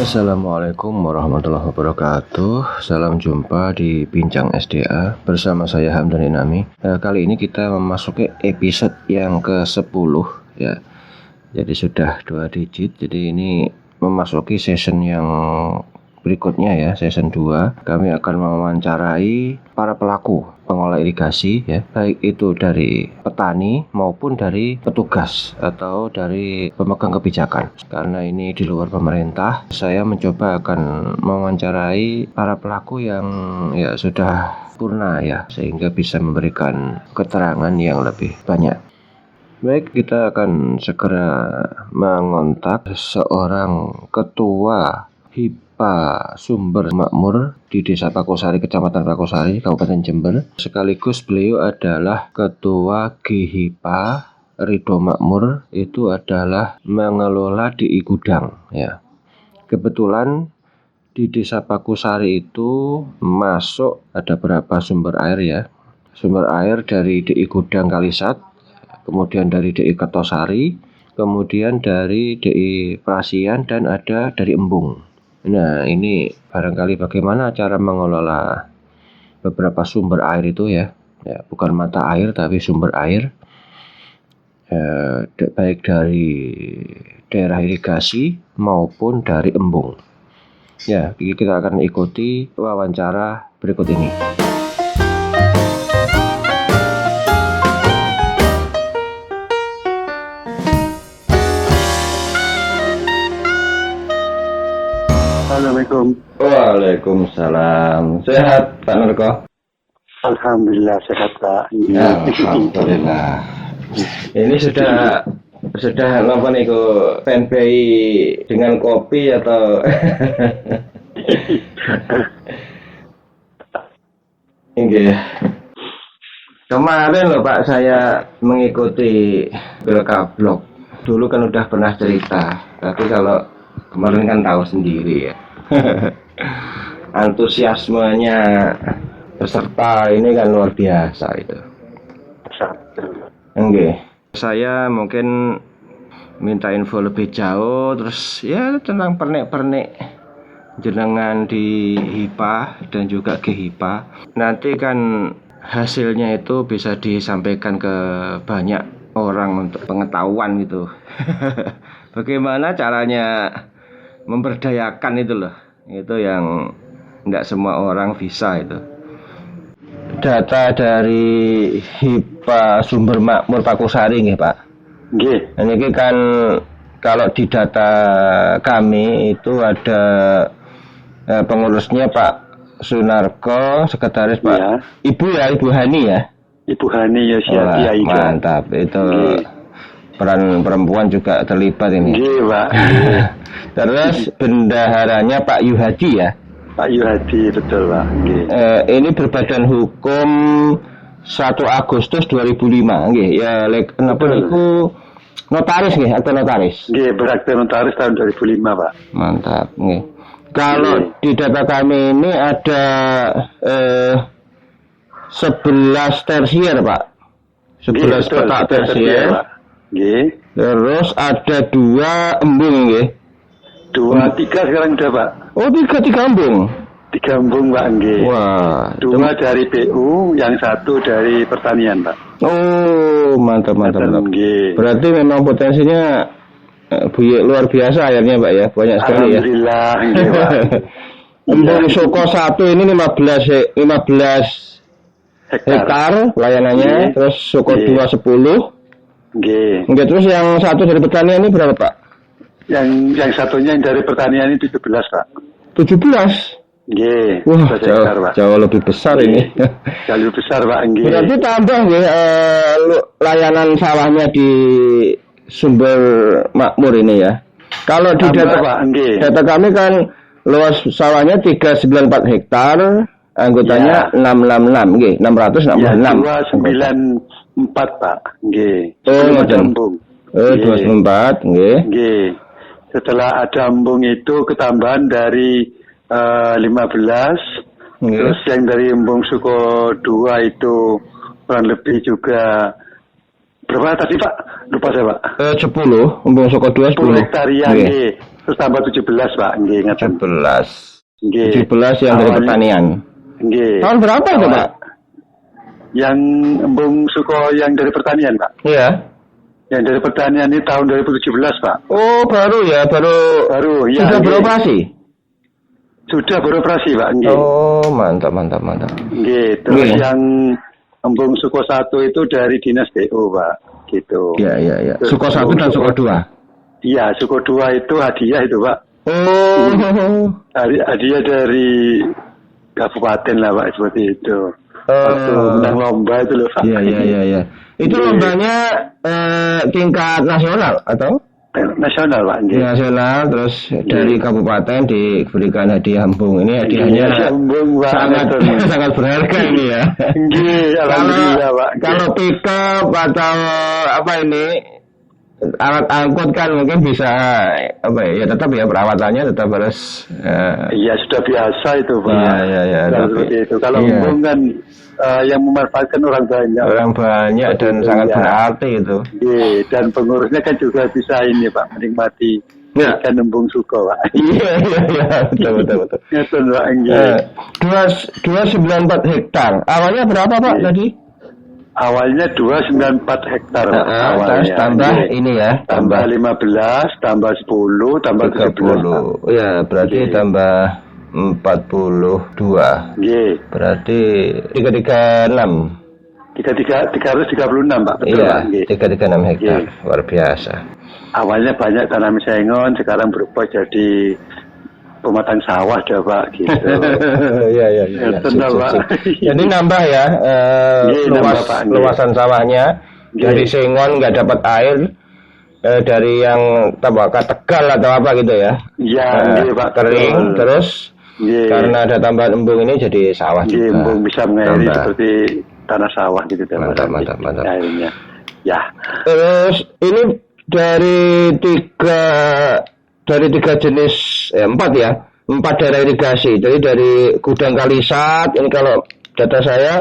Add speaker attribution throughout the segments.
Speaker 1: Assalamualaikum warahmatullahi wabarakatuh. Salam jumpa di Bincang SDA bersama saya Hamdan Inami. Kali ini kita memasuki episode yang ke-10 ya. Jadi sudah 2 digit. Jadi ini memasuki season yang berikutnya ya, season 2. Kami akan mewawancarai para pelaku pengolah irigasi ya, baik itu dari petani maupun dari petugas atau dari pemegang kebijakan. Karena ini di luar pemerintah, saya mencoba akan mewawancarai para pelaku yang ya sudah purna ya, sehingga bisa memberikan keterangan yang lebih banyak. Baik, kita akan segera mengontak seorang ketua HIPA Sumber Makmur di Desa Pakosari, Kecamatan Pakosari, Kabupaten Jember. Sekaligus beliau adalah Ketua GHIPA Ridho Makmur, itu adalah mengelola DI Gudang ya. Kebetulan di Desa Pakosari itu masuk ada berapa sumber air ya. Sumber air dari DI Gudang Kalisat, kemudian dari DI Kertosari, kemudian dari DI Prasian, dan ada dari Embung. Nah, ini barangkali bagaimana cara mengelola beberapa sumber air itu ya, bukan mata air tapi sumber air, baik dari daerah irigasi maupun dari embung. Ya, kita akan ikuti wawancara berikut ini.
Speaker 2: Assalamualaikum.
Speaker 1: Waalaikumsalam. Sehat Pak Narko?
Speaker 2: Alhamdulillah sehat Pak.
Speaker 1: Alhamdulillah. Ini sudah apa nih fanpage dengan kopi atau? Enggak. Kemarin loh Pak, saya mengikuti Belkablog. Dulu kan udah pernah cerita, tapi kalau kemarin kan tahu sendiri ya. Antusiasmenya peserta ini kan luar biasa itu. Enggak. Saya mungkin minta info lebih jauh, terus ya tentang pernik-pernik jenengan di HIPA dan juga GHIPA. Nanti kan hasilnya itu bisa disampaikan ke banyak orang untuk pengetahuan gitu. Bagaimana caranya memberdayakan itu loh, itu yang tidak semua orang bisa itu. Data dari HIPA Sumber Makmur Pakosari nggih Pak.
Speaker 2: Nggih.
Speaker 1: Ini kan kalau di data kami itu ada pengurusnya Pak Sunarko, sekretaris Pak
Speaker 2: Ya.
Speaker 1: Ibu Hani ya.
Speaker 2: Ibu Hani Yosiati Aida.
Speaker 1: Mantap itu. Peran perempuan juga terlibat ini.
Speaker 2: Nggih, Pak.
Speaker 1: Terus bendaharanya Pak Yuhadi ya.
Speaker 2: Pak Yuhadi, betul Pak. Nggih.
Speaker 1: Ini berbadan hukum 1 Agustus 2005 nggih. Ya kenapa niku notaris nggih, akte notaris.
Speaker 2: Nggih, berakte notaris tahun 2005 Pak.
Speaker 1: Mantap nggih. Kalau di data kami ini ada 11 tersier Pak. 11 petak tersier.
Speaker 2: Nggih.
Speaker 1: Terus ada 2 embung nggih.
Speaker 2: 3 sekarang udah Pak.
Speaker 1: Oh, 3 embung.
Speaker 2: 3 embung Pak, nggih.
Speaker 1: Wah,
Speaker 2: 2 dari PU, yang 1 dari pertanian Pak.
Speaker 1: Oh, mantap.
Speaker 2: Nggih.
Speaker 1: Berarti memang potensinya luar biasa airnya Pak ya, banyak sekali ya.
Speaker 2: Alhamdulillah, nggih Pak.
Speaker 1: Embung Soko 1 ini 15 hektar layanannya, terus Soko 2 10.
Speaker 2: Nggih.
Speaker 1: Nggih, terus yang 1 dari pertanian ini berapa Pak?
Speaker 2: Yang satunya yang dari pertanian ini 17 Pak.
Speaker 1: 17.
Speaker 2: Nggih.
Speaker 1: Wah,
Speaker 2: Pak.
Speaker 1: jauh lebih besar ini.
Speaker 2: Jauh lebih besar Pak. Nggih.
Speaker 1: Berarti tambah nggih layanan sawahnya di Sumber Makmur ini ya. Kalau di data kami kan luas sawahnya 394 hektar, anggotanya 666 nggih, 666.
Speaker 2: Ya, 294 Pak. Nggih.
Speaker 1: Oh,
Speaker 2: ada embung.
Speaker 1: 294 nggih.
Speaker 2: Nggih. Setelah ada embung itu ketambahan dari 15. Terus yang dari embung Suko 2 itu kurang lebih juga Berapa tadi Pak? Lupa saya Pak.
Speaker 1: 10, embung saka 2
Speaker 2: 10
Speaker 1: 10.
Speaker 2: hektar ya nggih. Terus tambah 17 Pak, nggih ngaten.
Speaker 1: 17.
Speaker 2: Nggih.
Speaker 1: 17 yang dari pertanian.
Speaker 2: Nggih.
Speaker 1: Tahun berapa itu, Pak?
Speaker 2: Yang embung suko yang dari pertanian Pak.
Speaker 1: Iya.
Speaker 2: Yang dari pertanian ini tahun 2017 Pak.
Speaker 1: Oh, baru ya, baru ya. Sudah beroperasi?
Speaker 2: Sudah beroperasi Pak, nggih.
Speaker 1: Oh, mantap.
Speaker 2: Nggih, terus yang embung suko 1 itu dari Dinas DO Pak, gitu.
Speaker 1: Iya. Suko 1 dan suko 2.
Speaker 2: Iya, suko 2 itu hadiah itu Pak.
Speaker 1: Oh.
Speaker 2: Hadiah dari kabupaten lah Pak, seperti itu. Waktu menang lomba itu loh Pak.
Speaker 1: Iya. Itu lombanya tingkat nasional atau?
Speaker 2: Nasional Pak.
Speaker 1: Nasional, terus dari kabupaten diberikan hadiah embung. Ini hadiahnya sangat berharga ini ya.
Speaker 2: Alhamdulillah Pak.
Speaker 1: Kalau pickup atau apa ini alat angkut kan mungkin bisa tetap ya perawatannya tetap harus
Speaker 2: iya sudah biasa itu Pak.
Speaker 1: Iya.
Speaker 2: Seperti itu. Kalau embung kan yang memanfaatkan orang banyak
Speaker 1: dan sangat berarti itu.
Speaker 2: Iya, dan pengurusnya kan juga bisa ini Pak menikmati ikan embung suko Pak.
Speaker 1: Iya, betul.
Speaker 2: Betul Pak.
Speaker 1: 294 hektar. Awalnya berapa Pak tadi?
Speaker 2: Awalnya 294 hektar.
Speaker 1: Terus tambah ini ya.
Speaker 2: Tambah 15, tambah 10, tambah 17.
Speaker 1: Ya, berarti tambah 42.
Speaker 2: Nggih.
Speaker 1: Berarti 336.
Speaker 2: 336 Pak. Betul
Speaker 1: iya,
Speaker 2: Pak.
Speaker 1: 336 hektar. Luar biasa.
Speaker 2: Awalnya banyak tanam sengon, sekarang berubah jadi pematang sawah dah Pak gitu.
Speaker 1: Iya. Jadi nambah ya luasan sawahnya. Dari sengon nggak dapat air, dari yang tabaka Tegal atau apa gitu ya.
Speaker 2: Iya, Pak.
Speaker 1: Kering terus. Karena ada tambahan embung ini jadi sawah juga.
Speaker 2: Embung bisa mengairi seperti tanah sawah gitu.
Speaker 1: Mantap.
Speaker 2: Airnya. Ya.
Speaker 1: Terus ini dari tiga jenis 4 ya, 4 daerah irigasi. Jadi dari Gudang Kalisat ini kalau data saya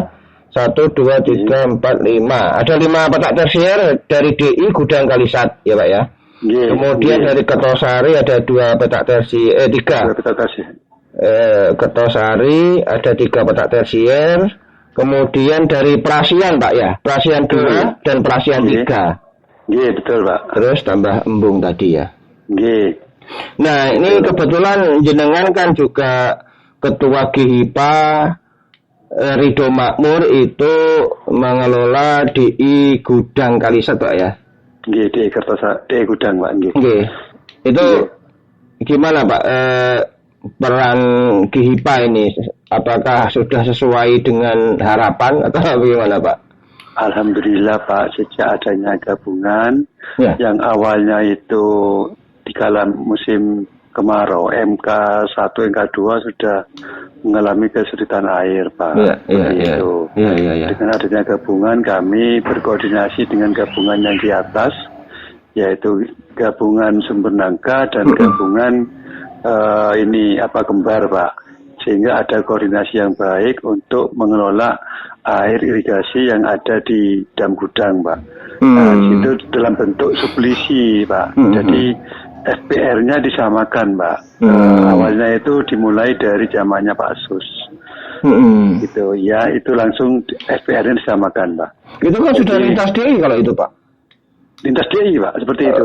Speaker 1: 1, 2, 3, 4, 5. Ada 5 petak tersier dari DI Gudang Kalisat ya Pak ya. Kemudian dari Kertosari ada 2 petak tersier, 3 petak tersier. Kertosari ada 3 petak tersier. Kemudian dari Prasian Pak ya, Prasian 2 dan Prasian 3.
Speaker 2: Iya betul Pak.
Speaker 1: Terus tambah embung tadi ya.
Speaker 2: Iya.
Speaker 1: Nah ini kebetulan jenengan kan juga ketua GIPA Ridho Makmur itu mengelola DI Gudang Kalisat Pak ya.
Speaker 2: Iya DI Kertosari, DI Gudang Pak.
Speaker 1: Iya. Itu gimana Pak peran GIPA ini? Apakah sudah sesuai dengan harapan atau bagaimana Pak?
Speaker 2: Alhamdulillah Pak, sejak adanya gabungan yang awalnya itu di kala musim kemarau MK1, MK2 sudah mengalami kesulitan air Pak. Iya. Dengan adanya gabungan kami berkoordinasi dengan gabungan yang di atas, yaitu gabungan Sumber Nangka dan gabungan Kembar Pak. Sehingga ada koordinasi yang baik untuk mengelola air irigasi yang ada di dam gudang, Pak. Nah, itu dalam bentuk suplisi, Pak. Jadi FPR-nya disamakan, Pak. Awalnya itu dimulai dari zamannya Pak Sus. Gitu, ya itu langsung FPR-nya disamakan, Pak.
Speaker 1: Itu kan sudah lintas DI kalau itu, Pak.
Speaker 2: Lintas DI, Pak, seperti itu.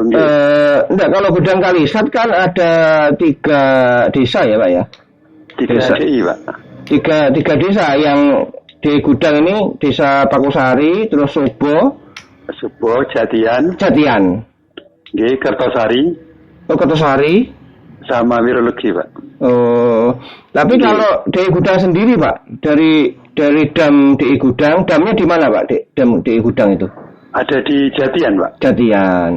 Speaker 1: Enggak, kalau Gudang Kalisat kan ada 3 desa ya, Pak ya.
Speaker 2: 3 desa DI, Pak.
Speaker 1: 3 desa yang di gudang ini, Desa Pakusari, terus Subo,
Speaker 2: Jatian, Nggih, Kertosari.
Speaker 1: Oh, Kertosari.
Speaker 2: Sama Wirologi, Pak.
Speaker 1: Oh, tapi kalau di gudang sendiri, Pak, dari dam di gudang, damnya di mana, Pak? Dam di gudang itu?
Speaker 2: Ada di Jatian, Pak.
Speaker 1: Jatian.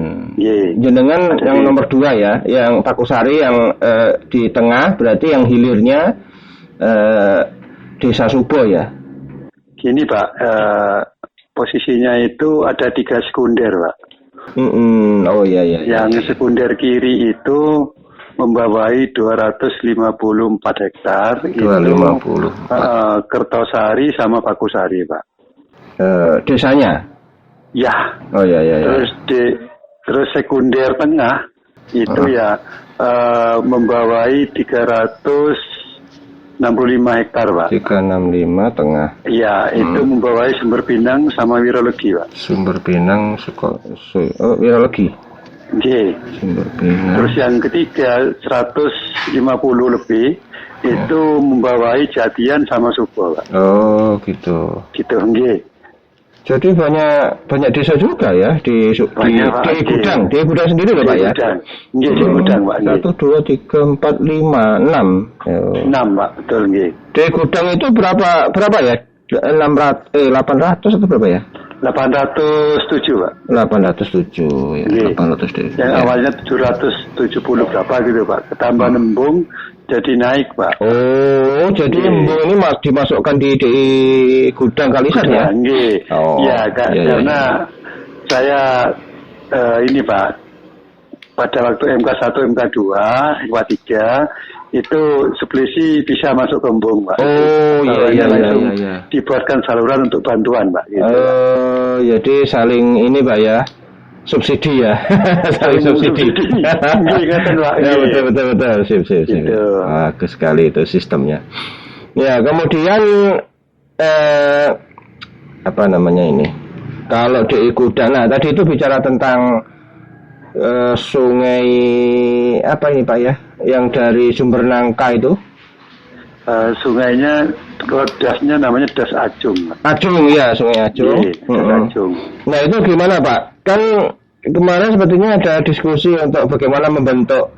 Speaker 1: Jenengan yang nomor 2 ya, yang Pakusari yang di tengah, berarti yang hilirnya Desa Subo ya.
Speaker 2: Gini Pak, posisinya itu ada 3 sekunder Pak.
Speaker 1: Oh iya.
Speaker 2: Yang sekunder kiri itu membawahi 254 hektar.
Speaker 1: 250.
Speaker 2: Kertosari sama Pakusari Pak.
Speaker 1: Desanya?
Speaker 2: Ya.
Speaker 1: Oh ya.
Speaker 2: Terus sekunder tengah itu membawai 365 hektar, Pak.
Speaker 1: 365 tengah.
Speaker 2: Iya, itu membawai Sumber Pinang sama Wirologi, Pak.
Speaker 1: Sumber Pinang Wirologi.
Speaker 2: Oke.
Speaker 1: Sumber Pinang.
Speaker 2: Terus yang ketiga 150 lebih itu membawai Jatian sama Subo, Pak.
Speaker 1: Oh, gitu.
Speaker 2: Gitu, nggih.
Speaker 1: Jadi banyak desa juga ya di Gudang. Di Gudang sendiri loh, Pak ya.
Speaker 2: Nggih, di Gudang, Pak.
Speaker 1: 1 2 3 4 5 6.
Speaker 2: 6, Pak, betul nggih.
Speaker 1: Di Gudang itu berapa ya? 800 atau berapa ya?
Speaker 2: 807, Pak.
Speaker 1: 807 ya. 800 deh.
Speaker 2: Yang awalnya 770 berapa gitu, Pak. Ketambah nembung jadi naik, Pak.
Speaker 1: Oh, jadi nembung ini dimasukkan di Gudang Kalisan ya?
Speaker 2: Nggih.
Speaker 1: Oh,
Speaker 2: karena saya ini, Pak, pada waktu MK1, MK2, MK3 itu suplisi bisa masuk ke embung, Pak.
Speaker 1: Oh, iya.
Speaker 2: Dibuatkan saluran untuk bantuan, Pak. Gitu.
Speaker 1: Oh, jadi saling ini, Pak ya. Subsidi ya. Saling subsidi.
Speaker 2: Ingatan, Pak.
Speaker 1: Ya, betul. Sip.
Speaker 2: Gitu.
Speaker 1: Bagus sekali itu sistemnya. Ya, kemudian apa namanya ini? Kalau di Gudang, nah tadi itu bicara tentang sungai apa ini, Pak ya? Yang dari Sumber Nangka itu?
Speaker 2: Sungainya, dasnya namanya Das Ajung.
Speaker 1: Ajung ya, Sungai Ajung.
Speaker 2: Das Ajung.
Speaker 1: Nah itu gimana, Pak? Kan kemarin sepertinya ada diskusi untuk bagaimana membentuk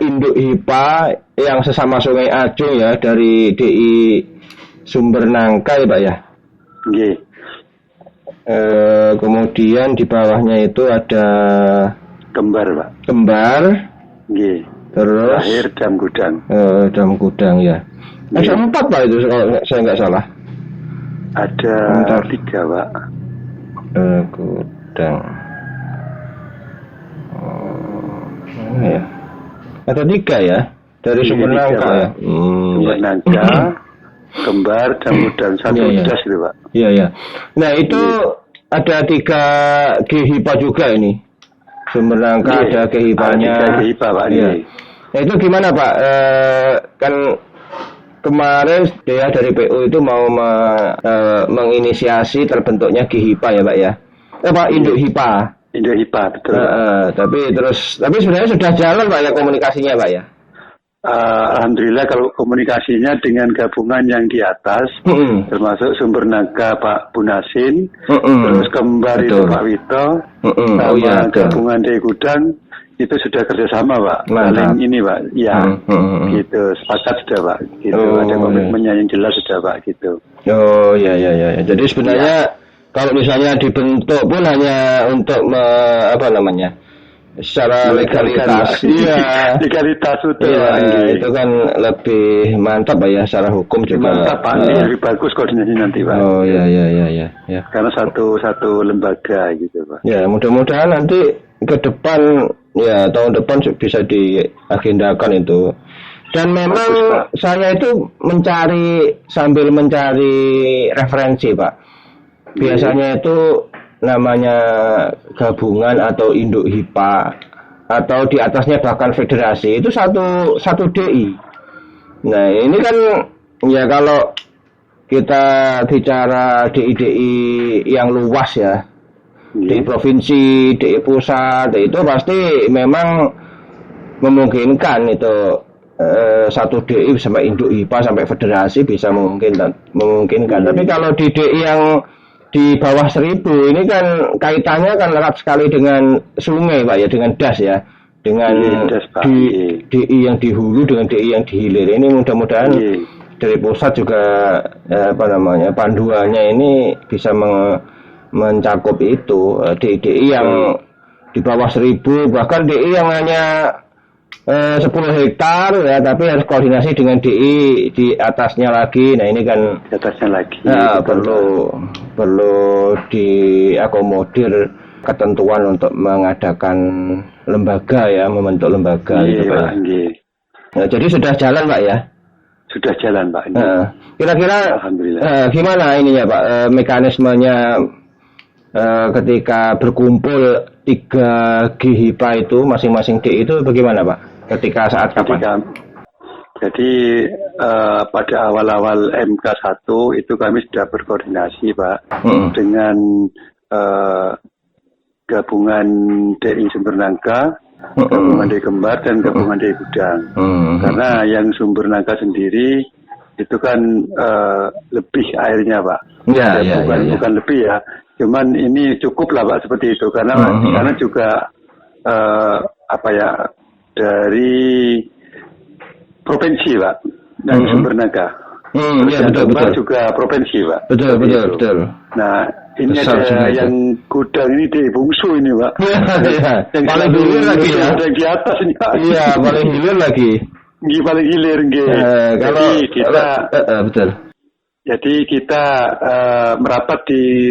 Speaker 1: induk HIPA yang sesama Sungai Ajung ya dari DI Sumber Nangka ya, Pak ya.
Speaker 2: Nggih.
Speaker 1: Kemudian di bawahnya itu ada
Speaker 2: Kembar, Pak.
Speaker 1: Kembar.
Speaker 2: Nggih.
Speaker 1: Terus
Speaker 2: Terakhir Dam Gudang.
Speaker 1: Dam Gudang ya. Ada 4, Pak, itu kalau saya nggak salah.
Speaker 2: Ada 3, Pak.
Speaker 1: Gudang. Mana ya? Ada 3 ya dari Sumber Nangka ya.
Speaker 2: Sumber Nangka, Kembar, Dam Gudang, 1 das itu, Pak.
Speaker 1: Iya. Nah itu ada 3 GHIPA juga ini. Sumber Nangka ada GHIPA-nya.
Speaker 2: GHIPA, Pak.
Speaker 1: Iya. Nah itu gimana, Pak? Kan kemarin dia dari PU itu mau menginisiasi terbentuknya GHIPA ya, Pak ya. Pak, induk HIPA.
Speaker 2: Induk HIPA, betul.
Speaker 1: Tapi sebenarnya sudah jalan, Pak ya, komunikasinya, Pak ya.
Speaker 2: Alhamdulillah kalau komunikasinya dengan gabungan yang di atas, termasuk Sumber Nangka Pak Bunasin, terus Kembar itu Pak Wito, sama gabungan di Gudang itu sudah kerjasama, Pak. Saling ini, Pak. Ya, gitu. Sepakat sudah, Pak. Gitu. Ada komitmennya yang jelas sudah, Pak. Gitu.
Speaker 1: Oh ya. Jadi sebenarnya kalau misalnya dibentuk pun hanya untuk secara legalitas. Iya.
Speaker 2: Legalitas betul.
Speaker 1: Iya, itu kan lebih mantap, Pak ya, secara hukum juga.
Speaker 2: Mantap, Pak. Lebih bagus koordinasi nanti, Pak.
Speaker 1: Oh iya.
Speaker 2: Karena satu lembaga gitu, Pak.
Speaker 1: Ya, mudah-mudahan nanti ke depan ya tahun depan bisa diagendakan itu. Dan memang saya itu sambil mencari referensi, Pak. Biasanya itu namanya gabungan atau induk HIPA atau di atasnya bahkan federasi itu satu DI. Nah ini kan ya kalau kita bicara DI yang luas ya, di provinsi, di pusat itu pasti memang memungkinkan itu satu DI sampai induk HIPA sampai federasi bisa memungkinkan. Tapi kalau di DI yang di bawah 1000 ini kan kaitannya kan erat sekali dengan sungai, Pak ya, dengan das ya, dengan DI yang di hulu dengan DI yang di hilir. Ini mudah-mudahan dari pusat juga panduannya ini bisa mencakup itu DI yang di bawah 1000, bahkan DI yang hanya 10 hektar ya, tapi harus koordinasi dengan DI di atasnya lagi. Nah ini kan
Speaker 2: di atasnya lagi.
Speaker 1: Nah, perlu diakomodir ketentuan untuk mengadakan lembaga ya, membentuk lembaga gitu, Pak. Nah, jadi sudah jalan, Pak ya.
Speaker 2: Sudah jalan, Pak.
Speaker 1: Kira-kira gimana ininya, Pak, mekanismenya ketika berkumpul 3 GHIPA itu masing-masing D itu bagaimana Pak? Ketika saat kapan?
Speaker 2: Jadi pada awal-awal MK1 itu kami sudah berkoordinasi Pak dengan gabungan DI Sumber Nangka, gabungan DI Kembar dan gabungan DI Gudang. Karena yang Sumber Nangka sendiri itu kan lebih airnya Pak. Bukan lebih ya. Cuman ini cukup lah Pak seperti itu karena juga dari provinsi Pak dan Sumber Naga. Betul. Juga provinsi Pak.
Speaker 1: Betul.
Speaker 2: Nah ini ada yang Gudang ini di bungsu ini Pak.
Speaker 1: Yang paling hilir lagi ya.
Speaker 2: Yang di atas ini Pak.
Speaker 1: Iya paling hilir lagi.
Speaker 2: Paling hilir
Speaker 1: kalau kita betul.
Speaker 2: Jadi kita merapat di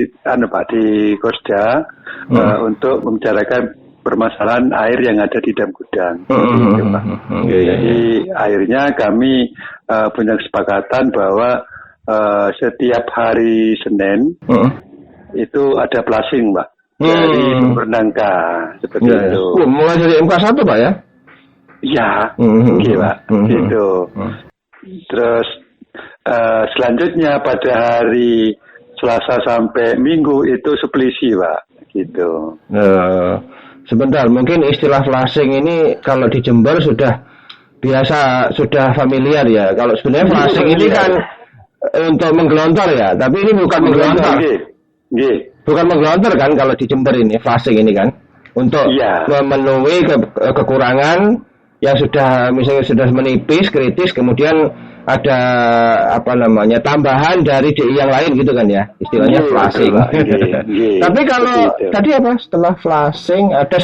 Speaker 2: Kosda untuk membicarakan permasalahan air yang ada di dam Gudang. Jadi akhirnya kami punya kesepakatan bahwa setiap hari Senin itu ada flushing, Pak, dari Sumber Nangka seperti itu.
Speaker 1: Mulai dari MK1 Pak ya?
Speaker 2: Iya, Pak, gitu. Terus selanjutnya pada hari Selasa sampai Minggu itu suplisi, Pak, gitu.
Speaker 1: Sebentar, mungkin istilah flushing ini kalau di Jember sudah familiar ya. Kalau sebenarnya flushing ini kan untuk menggelontor ya, tapi ini bukan menggelontor. Bukan menggelontor kan kalau di Jember ini flushing ini kan untuk memenuhi kekurangan yang misalnya sudah menipis kritis, kemudian ada tambahan dari DI yang lain gitu kan ya, istilahnya flushing. Tapi kalau tadi setelah flushing ada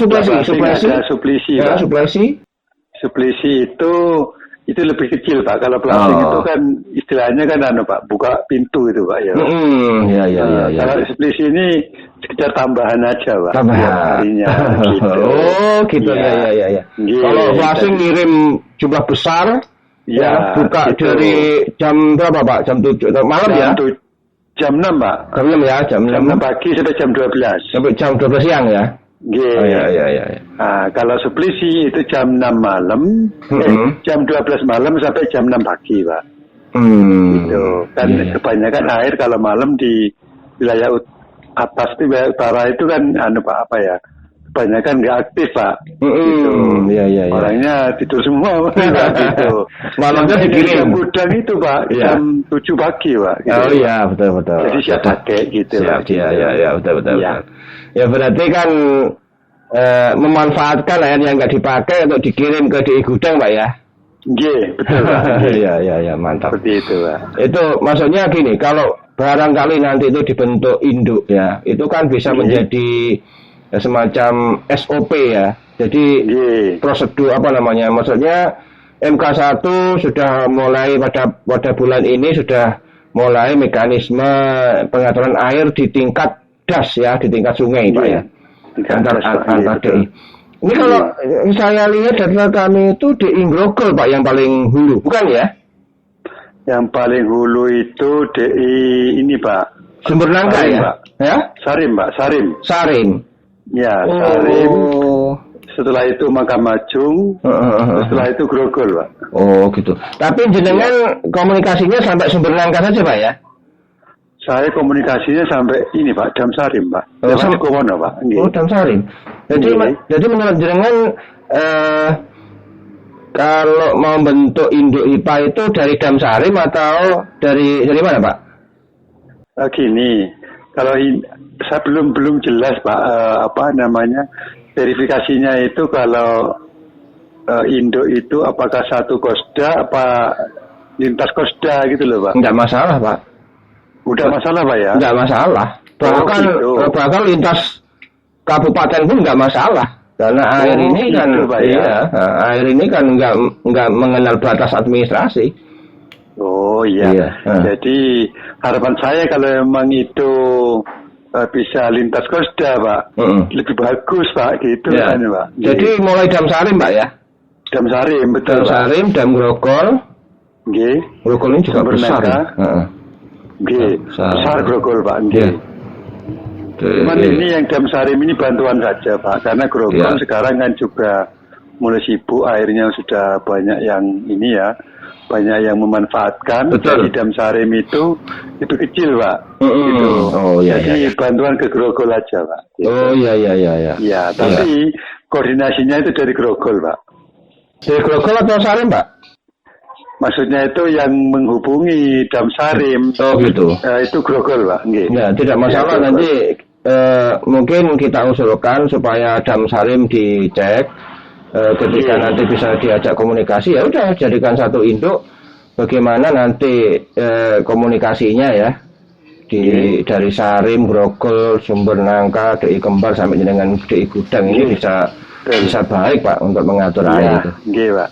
Speaker 2: suplisi itu lebih kecil Pak. Kalau flushing itu kan istilahnya kan Pak, buka pintu itu Pak ya. Kalau suplisi ini sekedar tambahan aja Pak. Harinya gitu.
Speaker 1: Gitu ya. Kalau flushing ngirim jumlah besar. Buka dari jam berapa Pak? Jam 7 malam ya?
Speaker 2: Jam 6 Pak.
Speaker 1: Jam 6
Speaker 2: pagi sampai jam 12.
Speaker 1: Sampai jam 12 siang ya?
Speaker 2: Iya. Nah, kalau suplisi itu jam 6 malam, jam 12 malam sampai jam 6 pagi Pak. Gitu. Kan kebanyakan air kalau malam di wilayah atas di wilayah utara itu kan kebanyakan nggak aktif Pak. Gitu.
Speaker 1: Iya.
Speaker 2: Orangnya tidur semua gitu.
Speaker 1: Malamnya dikirim.
Speaker 2: Jam Gudang itu Pak, jam 7 pagi Pak. Gitu.
Speaker 1: Oh iya, betul.
Speaker 2: Jadi siap pakai gitu.
Speaker 1: Iya, betul. Ya berarti kan memanfaatkan air yang nggak dipakai untuk dikirim ke DI Gudang Pak ya?
Speaker 2: Betul Pak.
Speaker 1: Iya, mantap.
Speaker 2: Seperti itu Pak.
Speaker 1: Itu maksudnya gini, kalau barangkali nanti itu dibentuk induk ya, itu kan bisa menjadi semacam SOP ya. Jadi prosedur maksudnya MK1 sudah mulai pada bulan ini sudah mulai mekanisme pengaturan air di tingkat das ya, di tingkat sungai Pak ya. Antar DI. Ini kalau saya lihat data kami itu di Grogol Pak yang paling hulu, bukan ya?
Speaker 2: Yang paling hulu itu DI ini Pak.
Speaker 1: Sumber Nangka ya? Pak. Ya?
Speaker 2: Sarim Pak, Sarim. Ya, Sarim. Setelah itu Makamajung. Setelah itu Grogol Pak.
Speaker 1: Oh gitu. Tapi jenengan komunikasinya sampai Sumber Nangka saja Pak ya?
Speaker 2: Saya komunikasinya sampai ini Pak, Dam Sarim Pak. Sampai Komono Pak.
Speaker 1: Dam Sarim. Jadi menurut jenengan kalau mau bentuk induk IPA itu dari Dam Sarim atau dari mana Pak?
Speaker 2: Gini, kalau saya belum jelas Pak, verifikasinya itu kalau induk itu apakah satu Kosda apa lintas Kosda gitu loh Pak?
Speaker 1: Enggak masalah Pak.
Speaker 2: Udah masalah Pak ya?
Speaker 1: Enggak masalah. Bahkan lintas kabupaten pun enggak masalah. Karena air ini kan air ini kan enggak mengenal batas administrasi.
Speaker 2: Oh iya. Jadi harapan saya kalau memang itu bisa lintas Kosda Pak, lebih bagus Pak gitu kan Pak.
Speaker 1: Jadi mulai Dam Sarim Pak ya?
Speaker 2: Dam Sarim betul.
Speaker 1: Dam Sarim, Dam Grogol. Grogol ini juga besar.
Speaker 2: Besar Grogol Pak. Cuman ini yang Damsarim ini bantuan saja Pak, karena Grogol sekarang kan juga mulai sibuk, airnya sudah banyak yang ini ya, banyak yang memanfaatkan. Jadi Damsarim itu kecil Pak. Gitu.
Speaker 1: Oh iya.
Speaker 2: Jadi bantuan ke Grogol aja Pak. Gitu.
Speaker 1: Oh iya.
Speaker 2: Ya, tapi koordinasinya itu dari Grogol Pak.
Speaker 1: Dari Grogol atau Sarim Pak?
Speaker 2: Maksudnya itu yang menghubungi Damsarim.
Speaker 1: Oh gitu.
Speaker 2: Itu Grogol Pak. Nggih.
Speaker 1: Ya tidak masalah ya, nanti mungkin kita usulkan supaya Damsarim dicek. Ketika nanti bisa diajak komunikasi, ya udah jadikan satu induk. Bagaimana nanti komunikasinya ya dari Sarim, Grogol, Sumber Nangka, DI Kembar sampai dengan DI Gudang ini bisa baik Pak untuk mengatur air itu.
Speaker 2: Iya Pak.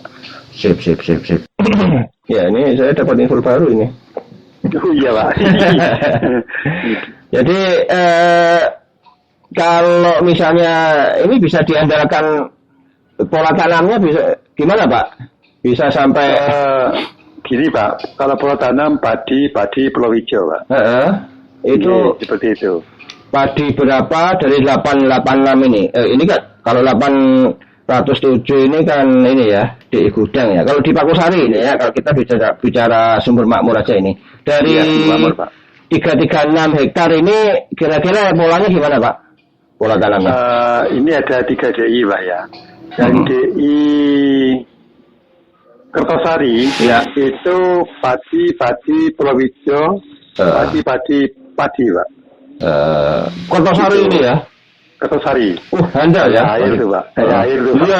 Speaker 1: Sip. Ya ini saya dapat info baru ini.
Speaker 2: Oh iya Pak.
Speaker 1: Jadi kalau misalnya ini bisa diandalkan pola tanamnya bisa gimana Pak? Bisa sampai
Speaker 2: gini Pak, kalau pola tanam padi Pulau Hijau Pak.
Speaker 1: Itu
Speaker 2: seperti itu.
Speaker 1: Padi berapa dari 886 ini? Ini kan kalau 807 ini kan ini ya di Gudang ya. Kalau di Pakusari ini ya, kalau kita bicara Sumber Makmur aja ini. Dari 336 hektar ini kira-kira polanya gimana Pak? Pola tanamnya?
Speaker 2: Ini ada 3 DI Pak ya. Yang DI Kertosari itu padi Pulau Hijau, padi Pak.
Speaker 1: Kertosari ini ya?
Speaker 2: Kertosari.
Speaker 1: Handal ya?
Speaker 2: Air tuh Pak. Air tuh Pak.
Speaker 1: Iya,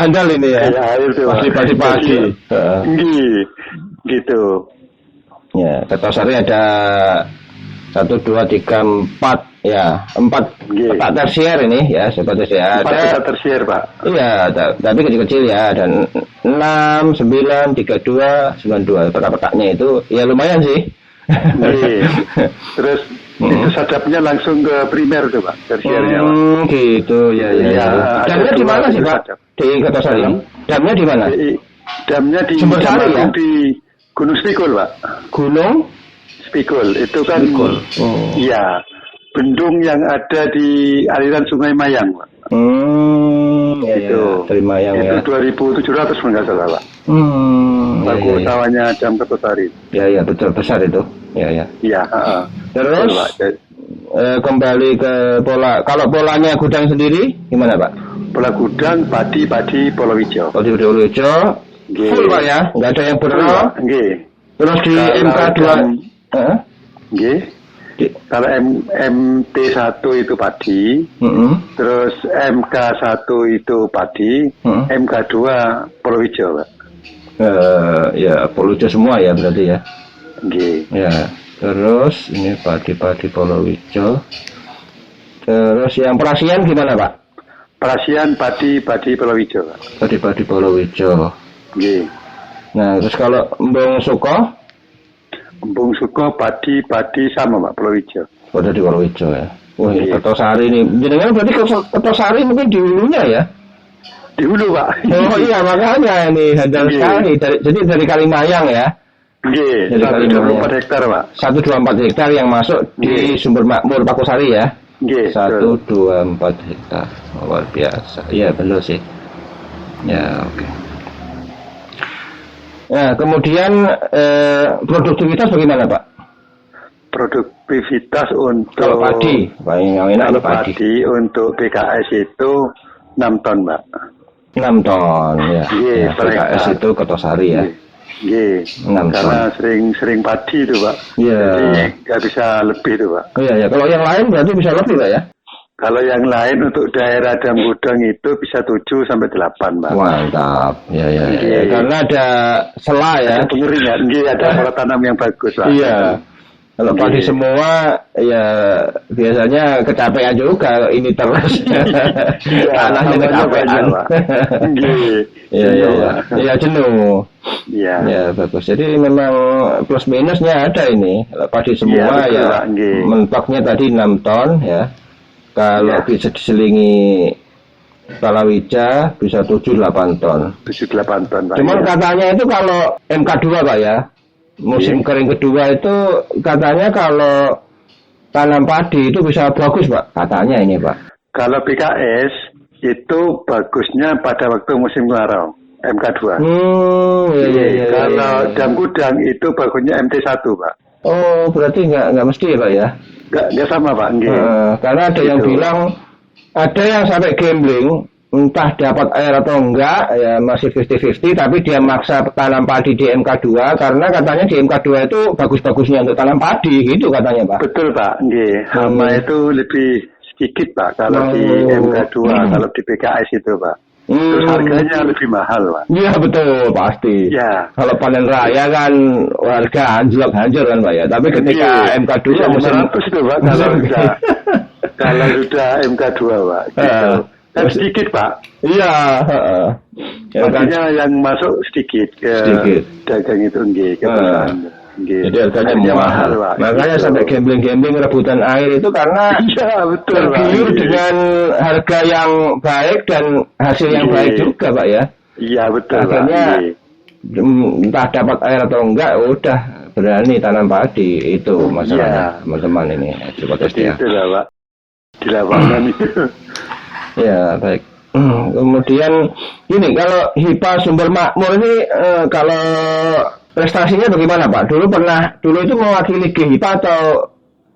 Speaker 1: handal ini ya.
Speaker 2: Air tuh Pak.
Speaker 1: Padi.
Speaker 2: Gitu.
Speaker 1: Ya, Kertosari ada 1, 2, 3, 4 ya, 4 peta tersier ini ya, seperti saya ada.
Speaker 2: 4 peta tersier Pak. Iya,
Speaker 1: tapi kecil-kecil ya, dan 6, 9, 32, 92 peta-petanya itu ya lumayan sih.
Speaker 2: Terus itu sadapnya langsung ke primer tuh Pak, tersiernya Pak.
Speaker 1: Gitu ya. Damnya di mana sih Pak? Di Kertosari. Damnya di mana?
Speaker 2: Damnya di
Speaker 1: Sumber Sari ya?
Speaker 2: Di Gunung Spikul Pak.
Speaker 1: Gunung
Speaker 2: Spikul itu kan iya, bendung yang ada di aliran Sungai Mayang Pak.
Speaker 1: Itu dari Mayang ya.
Speaker 2: Itu 2.700 enggak salah Pak. Baku sawahnya Dam Kertosari.
Speaker 1: Ya betul, besar itu. Ya.
Speaker 2: Iya,
Speaker 1: Terus kembali ke pola. Kalau polanya Gudang sendiri gimana Pak?
Speaker 2: Pola Gudang padi Pulau Hijau.
Speaker 1: Padi Pulau Hijau. Full Pak ya, nggak ada yang berno. Terus di MK2
Speaker 2: kalau MT1 itu padi, terus MK1 itu padi, MK2 Pulau Hijau Pak.
Speaker 1: Ya Pulau Hijau semua ya berarti ya.
Speaker 2: Ya.
Speaker 1: Terus ini padi Pulau Hijau. Terus yang perasian gimana Pak?
Speaker 2: Perasian padi Pulau Hijau Pak.
Speaker 1: Padi Pulau Hijau. Nah terus kalau Embung Suko padi sama Pak Pulau Hijau. Di Pulau Hijau ya. Wah ini Kertosari ini. Jenengan berarti Kertosari mungkin di hulunya ya?
Speaker 2: Di hulu Pak.
Speaker 1: Oh iya makanya ini handal sekali. Jadi dari Kalimayang ya?
Speaker 2: 124 hektar Pak.
Speaker 1: 124 hektar yang masuk di Sumber Makmur Pakusari ya? 124 hektar. Luar biasa. Iya benar sih. Ya oke. Nah, kemudian produktivitas bagaimana Pak?
Speaker 2: Produktivitas untuk
Speaker 1: kalau padi, padi
Speaker 2: untuk PKS itu 6 ton Pak.
Speaker 1: 6 ton ya. PKS itu Kertosari ya.
Speaker 2: 6 karena ton. sering padi itu Pak. Jadi nggak bisa lebih itu Pak.
Speaker 1: Iya. Kalau yang lain berarti bisa lebih Pak ya?
Speaker 2: Kalau yang lain untuk daerah Dam Gudang itu bisa 7 sampai 8 Pak.
Speaker 1: Mantap. Ya. Karena ada sela ya.
Speaker 2: Ada pengeringan, ada pola tanam yang bagus Pak.
Speaker 1: Iya. Kalau padi semua ya biasanya kecapean juga ini terus. Tanahnya kecapean. Iya jenuh. Iya. Ya bagus. Jadi memang plus minusnya ada ini. Kalau padi semua mentoknya tadi 6 ton ya. Kalau bisa diselingi palawija bisa 7-8 ton.
Speaker 2: 7-8 ton Pak.
Speaker 1: Cuman katanya itu kalau MK2 Pak ya. Musim kering kedua itu katanya kalau tanam padi itu bisa bagus Pak, katanya ini Pak.
Speaker 2: Kalau PKS itu bagusnya pada waktu musim kemarau, MK2.
Speaker 1: Iya.
Speaker 2: Kalau dangkudang itu bagusnya MT1 Pak.
Speaker 1: Oh, berarti nggak mesti ya Pak ya?
Speaker 2: Nggak sama Pak.
Speaker 1: Karena ada yang bilang, ada yang sampai gambling, entah dapat air atau enggak, ya masih 50-50, tapi dia maksa tanam padi di MK2, karena katanya di MK2 itu bagus-bagusnya untuk tanam padi, gitu katanya Pak.
Speaker 2: Betul Pak, hama itu lebih sedikit Pak, kalau di MK2, kalau di PKS itu Pak. Terus harganya lebih mahal Pak.
Speaker 1: Iya betul, pasti.
Speaker 2: Ya.
Speaker 1: Kalau panen raya kan harga hancur kan Pak ya, tapi ketika MK2
Speaker 2: musim 500 itu Pak, kalau sudah MK2 Pak, gitu. Dan sedikit Pak.
Speaker 1: Iya.
Speaker 2: Artinya yang masuk sedikit ke dagang itu ke perusahaan.
Speaker 1: Jadi harganya mahal Pak. Makanya sampai gambling rebutan air itu karena tergiur dengan harga yang baik dan hasil yang baik juga Pak ya.
Speaker 2: Iya betul.
Speaker 1: Akhirnya entah dapat air atau enggak, udah berani tanam padi, itu masalahnya teman-teman ini.
Speaker 2: Seperti itu lah Pak. Di lapangan itu.
Speaker 1: Ya baik. Kemudian gini, kalau HIPA Sumber Makmur ini kalau prestasinya bagaimana Pak? Dulu itu mewakili GHIPA atau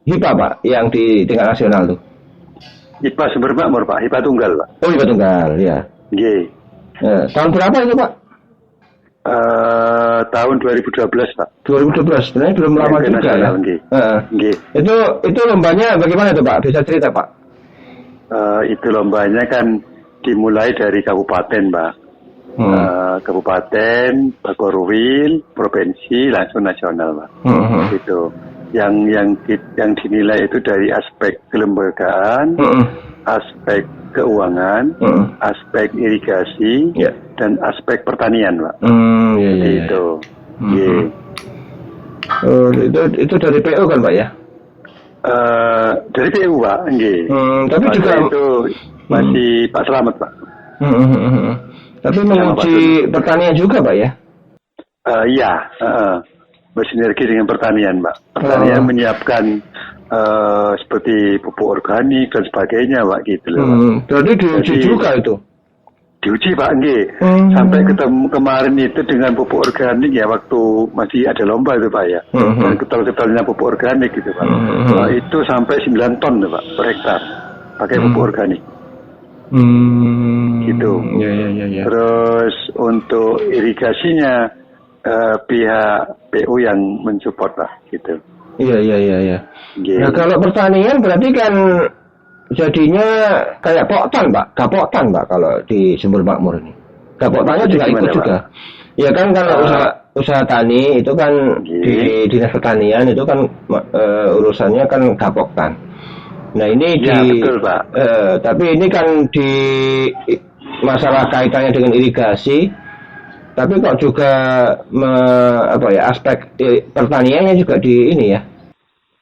Speaker 1: HIPA Pak yang di tingkat nasional tuh?
Speaker 2: HIPA Sumber Makmur Pak, HIPA Tunggal Pak.
Speaker 1: Oh HIPA Tunggal ya. Tahun berapa itu Pak?
Speaker 2: Tahun 2012 Pak.
Speaker 1: 2012, sebenarnya belum lama juga ya. Itu lombanya bagaimana tuh Pak? Bisa cerita Pak?
Speaker 2: Itu lombanya kan dimulai dari kabupaten Pak. Kabupaten, Bagoruwil, provinsi, langsung nasional Pak. Itu yang dinilai itu dari aspek kelembagaan, aspek keuangan, aspek irigasi, dan aspek pertanian Pak. Itu.
Speaker 1: Itu dari PO kan Pak ya?
Speaker 2: Dari PU Pak,
Speaker 1: tapi juga
Speaker 2: itu masih Pak Selamat Pak.
Speaker 1: Tapi menguji pertanian juga Pak ya?
Speaker 2: Iya, bersinergi dengan pertanian Pak. Pertanian menyiapkan seperti pupuk organik dan sebagainya Pak, gitu loh.
Speaker 1: Berarti diuji juga itu?
Speaker 2: Diuji Pak, sampai ketemu kemarin itu dengan pupuk organik ya, waktu masih ada lomba itu Pak ya. Dan ketol-ketolnya pupuk organik gitu Pak. Itu sampai 9 ton Pak per hektar pakai pupuk organik. Gitu.
Speaker 1: Ya.
Speaker 2: Terus untuk irigasinya pihak PU yang mensupport Pak, gitu.
Speaker 1: Iya. Nah kalau pertanian berarti kan jadinya kayak poktan Pak, gapoktan Pak kalau di Sumber Makmur ini. Gapoktannya juga ikut juga. Ya kan kalau usaha tani itu kan di Dinas Pertanian itu kan urusannya kan gapoktan. Nah ini
Speaker 2: betul Pak.
Speaker 1: Tapi ini kan di masalah kaitannya dengan irigasi, tapi kok juga aspek pertaniannya juga di ini ya?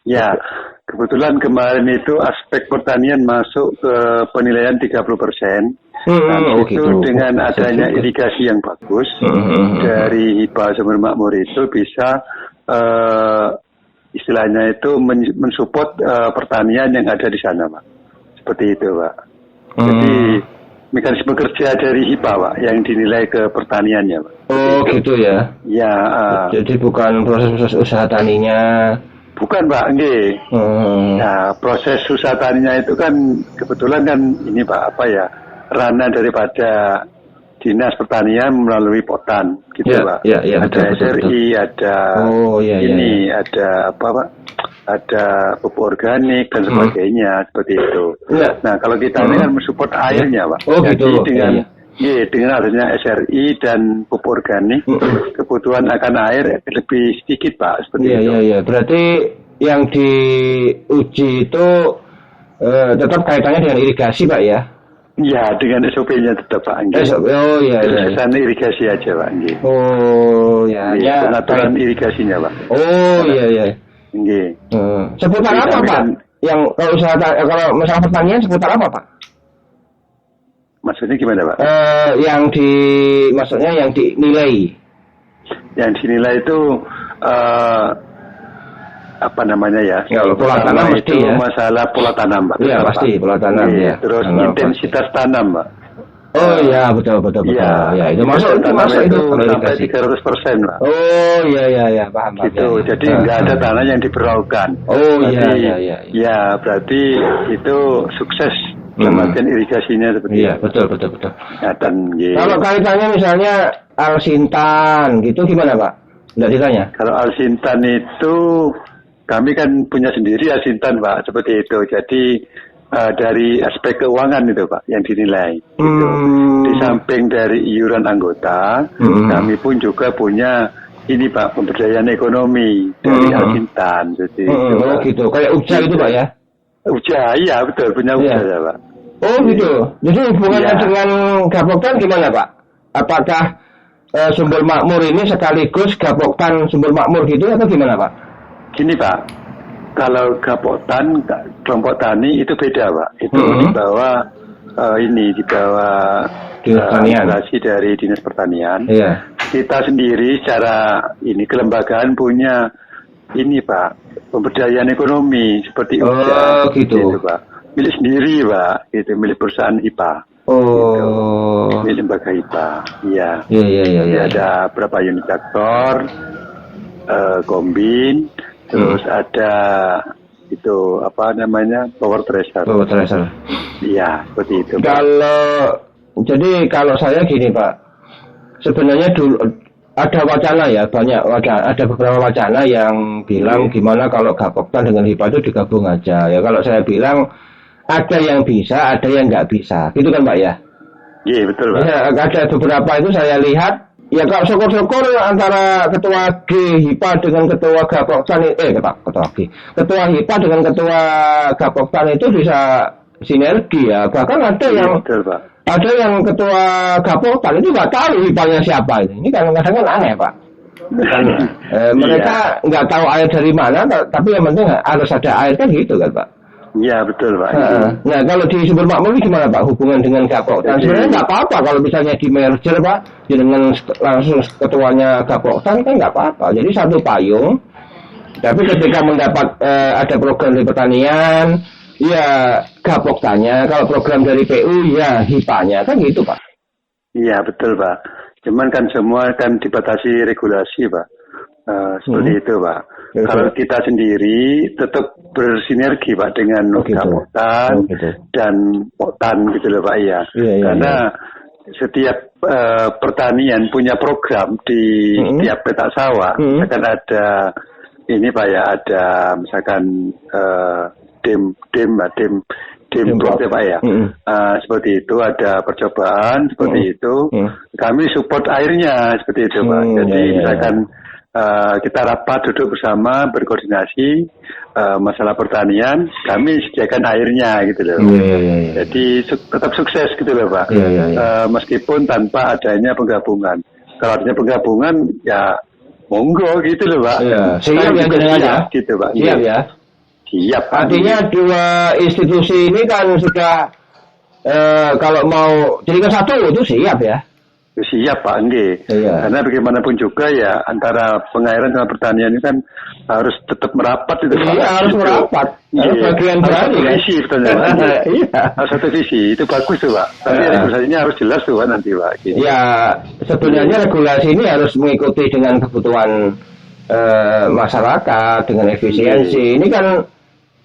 Speaker 1: Ya.
Speaker 2: Kebetulan kemarin itu aspek pertanian masuk ke penilaian 30%. Dengan adanya irigasi yang bagus dari HIPA Sumber Makmur itu bisa istilahnya itu mensupport pertanian yang ada di sana Pak. Seperti itu Pak. Jadi mekanisme kerja dari HIPA Pak yang dinilai ke pertaniannya Pak.
Speaker 1: Gitu ya? Ya. Jadi bukan proses usaha taninya.
Speaker 2: Bukan Pak, Nah, proses usaha taninya itu kan kebetulan kan ini Pak, ranah daripada Dinas Pertanian melalui Potan, gitu Pak. Ada SRI, ada ada ada pupuk organik dan sebagainya, seperti itu. Nah, kalau kita ini kan mensupport airnya Pak. Jadi dengan adanya SRI dan pupuk organik, kebutuhan akan air lebih sedikit Pak, seperti itu.
Speaker 1: Iya. Berarti yang diuji itu tetap kaitannya dengan irigasi Pak ya?
Speaker 2: Iya, dengan SOP-nya tetap Pak. Kesana irigasi aja Pak. Pengaturan irigasinya Pak.
Speaker 1: Iya. Seputar apa Pak? Yang kalau masalah pertanian seputar apa Pak?
Speaker 2: Maksudnya gimana Pak?
Speaker 1: Maksudnya yang dinilai.
Speaker 2: Yang dinilai itu apa namanya ya?
Speaker 1: Ya, pola tanam
Speaker 2: itu
Speaker 1: mesti ya.
Speaker 2: Masalah pola tanam, Pak.
Speaker 1: Iya, pasti pola tanam ya.
Speaker 2: Terus
Speaker 1: tanam
Speaker 2: intensitas
Speaker 1: pasti.
Speaker 2: tanam, Pak.
Speaker 1: Oh iya, betul. Ya, itu masuk
Speaker 2: itu sampai 300%, Pak.
Speaker 1: Oh iya, paham.
Speaker 2: Gitu. Jadi nggak ada tanah yang diperaukan.
Speaker 1: Oh
Speaker 2: berarti,
Speaker 1: iya.
Speaker 2: Ya, berarti itu sukses bagian irigasinya seperti
Speaker 1: itu. Iya, betul.
Speaker 2: Ya, dan
Speaker 1: kalau kaitannya misalnya Al-Sintan gitu gimana, Pak? Nggak ditanya.
Speaker 2: Kalau Al-Sintan itu kami kan punya sendiri Al-Sintan, Pak, seperti itu. Jadi dari aspek keuangan itu, Pak, yang dinilai. Gitu. Di samping dari iuran anggota, kami pun juga punya ini, Pak, pemberdayaan ekonomi dari Al-Sintan. Jadi
Speaker 1: oh gitu, kayak UJA itu, Pak ya?
Speaker 2: UJA, iya betul, punya UJA ya, Pak.
Speaker 1: Oh gitu. Jadi hubungannya dengan Gapoktan gimana, Pak? Apakah Sumber Makmur ini sekaligus Gapoktan Sumber Makmur gitu atau gimana, Pak?
Speaker 2: Gini, Pak, kalau Gapoktan kelompok tani itu beda, Pak. Itu di bawah di bawah administrasi dari Dinas Pertanian.
Speaker 1: Iya.
Speaker 2: Kita sendiri secara kelembagaan punya ini, Pak, pemberdayaan ekonomi seperti
Speaker 1: UJA. Gitu,
Speaker 2: Pak. Milik sendiri, Pak, gitu, milik perusahaan HIPA. Gitu. Milik lembaga HIPA. Iya. Iya. Ada berapa unit traktor, kombin, terus ada itu apa namanya power tracer. Iya, seperti itu, Pak.
Speaker 1: Kalau saya gini, Pak, sebenarnya dulu ada wacana ya, ada beberapa wacana yang bilang gimana kalau Gapoktan dengan HIPA itu digabung aja. Ya kalau saya bilang ada yang bisa, ada yang nggak bisa, gitu kan, Pak ya?
Speaker 2: Iya, betul, Pak.
Speaker 1: Ya, ada beberapa itu saya lihat. Ya kalau syukur-syukur antara ketua HIPA dengan ketua Gapoktan ketua HIPA dengan ketua Gapoktan itu bisa sinergi ya. Bahkan ada yang
Speaker 2: betul, Pak.
Speaker 1: Ada yang ketua Gapoktan itu nggak tahu HIPA-nya siapa ini kan kadang-kadang aneh, Pak. Mereka nggak tahu air dari mana, tapi yang penting harus ada air kan gitu kan, Pak.
Speaker 2: Iya, betul, Pak.
Speaker 1: Nah, kalau di Sumber Makmur ini gimana, Pak, hubungan dengan Gapoktan? Sebenarnya nggak apa-apa kalau misalnya di merger, Pak, dengan langsung ketuanya Gapoktan kan nggak apa-apa. Jadi satu payung. Tapi ketika mendapat ada program dari pertanian, ya Gapoktannya. Kalau program dari PU, ya HIPA-nya kan gitu, Pak.
Speaker 2: Iya, betul, Pak. Cuman kan semua kan dibatasi regulasi, Pak. Seperti itu, Pak. Kalau kita sendiri tetap bersinergi, Pak, dengan Gapoktan dan Poktan gitu loh, Pak, ya. Karena setiap pertanian punya program di tiap petak sawah. Akan ada ini, Pak, ya, ada misalkan dem blok ya, Pak, ya. Seperti itu, ada percobaan seperti itu. Kami support airnya seperti itu, Pak. Jadi misalkan kita rapat duduk bersama berkoordinasi masalah pertanian, kami sediakan airnya gitu loh. Jadi tetap sukses gitu loh, Pak. Meskipun tanpa adanya penggabungan. Kalau adanya penggabungan ya monggo gitu loh, Pak.
Speaker 1: Siap ya,
Speaker 2: gitu, Pak.
Speaker 1: Siap ya. Siap. Artinya dua institusi ini kan sudah kalau mau jadikan satu itu siap ya.
Speaker 2: Siap, Pak, enggak. Karena bagaimanapun juga ya antara pengairan sama pertanian ini kan harus tetap merapat itu, Pak.
Speaker 1: Iya, harus merapat. Bagian berani kan.
Speaker 2: Visi betulnya. Harus satu visi. Itu bagus tuh, Pak. Tapi regulasinya harus jelas tuh, Pak, nanti, Pak. Gitu.
Speaker 1: Ya, sebenarnya regulasi ini harus mengikuti dengan kebutuhan masyarakat dengan efisiensi. Ini kan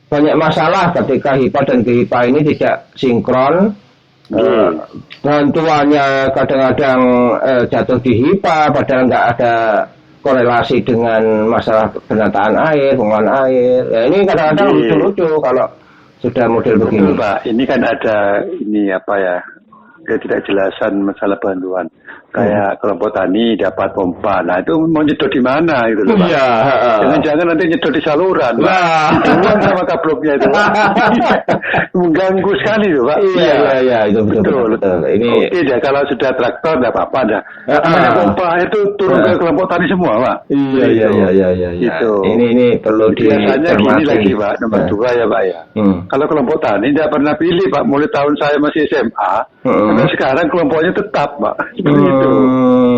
Speaker 1: banyak masalah ketika HIPA dan GHIPA ini tidak sinkron. Bantuannya kadang-kadang jatuh di HIPA padahal nggak ada korelasi dengan masalah penataan air, pengelolaan air. Ya, ini kadang-kadang lucu-lucu kalau sudah model begini.
Speaker 2: Betul, Pak. Ini kan ada ketidakjelasan masalah bantuan. Kayak kelompok tani dapat pompa. Nah, itu mau nyedot di mana gitu loh, Pak.
Speaker 1: Iya,
Speaker 2: Jangan-jangan nanti nyedot di saluran, Pak. Dibuang sama kabloknya itu, Pak. Mengganggu sekali tuh, Pak.
Speaker 1: Iya, itu betul.
Speaker 2: Ini oke deh, kalau sudah traktor enggak apa-apa dah. Pompa itu turun ke kelompok tani semua, Pak.
Speaker 1: Iya.
Speaker 2: Gitu.
Speaker 1: Ini perlu
Speaker 2: biasanya gini lagi, Pak. Nomor 2 ya, Pak, ya. Kalau kelompok tani tidak pernah pilih, Pak. Mulai tahun saya masih SMA, sampai sekarang kelompoknya tetap, Pak. Seperti itu.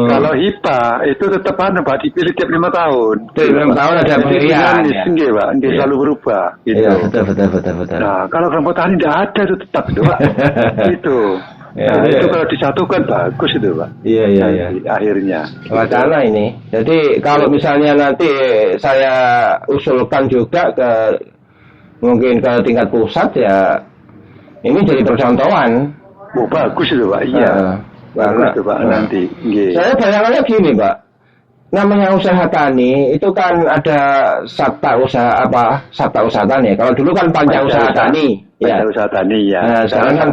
Speaker 2: Kalau HIPA itu tetap Pak dipilih tiap 5 tahun.
Speaker 1: Tiap 5 tahun ada pemilihan.
Speaker 2: Nggih, Pak, nggih selalu berubah gitu.
Speaker 1: Iya, betul.
Speaker 2: Nah, kalau kelompok tani tidak ada itu tetap itu, Pak. Gitu. Nah, itu kalau disatukan bagus itu, Pak.
Speaker 1: Iya.
Speaker 2: Akhirnya.
Speaker 1: Wacana ini. Jadi kalau misalnya nanti saya usulkan juga mungkin ke tingkat pusat ya, ini jadi percontohan.
Speaker 2: Oh, bagus itu, Pak. Iya. Bagus itu, Pak, nanti.
Speaker 1: Saya bayangannya gini, Pak. Namanya usaha tani itu kan ada sabta usaha tani. Kalau dulu kan panca usaha tani.
Speaker 2: Panca usaha tani ya.
Speaker 1: Nah, sekarang kan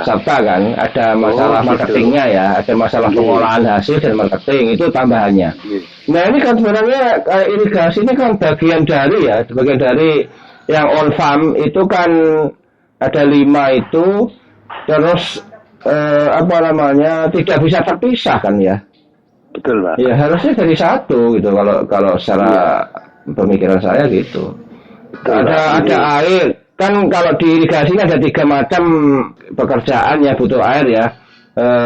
Speaker 1: sabta kan. Ada masalah marketingnya ya. Ada masalah pengolahan hasil dan marketing. Itu tambahannya. Nah, ini kan sebenarnya irigasi ini kan bagian dari yang on farm itu kan ada 5 itu. Terus tidak bisa terpisah kan ya.
Speaker 2: Betul, Pak.
Speaker 1: Ya harusnya dari satu gitu kalau secara pemikiran saya gitu. Betul, ada air kan, kalau di irigasi ada 3 macam pekerjaan ya, butuh air ya.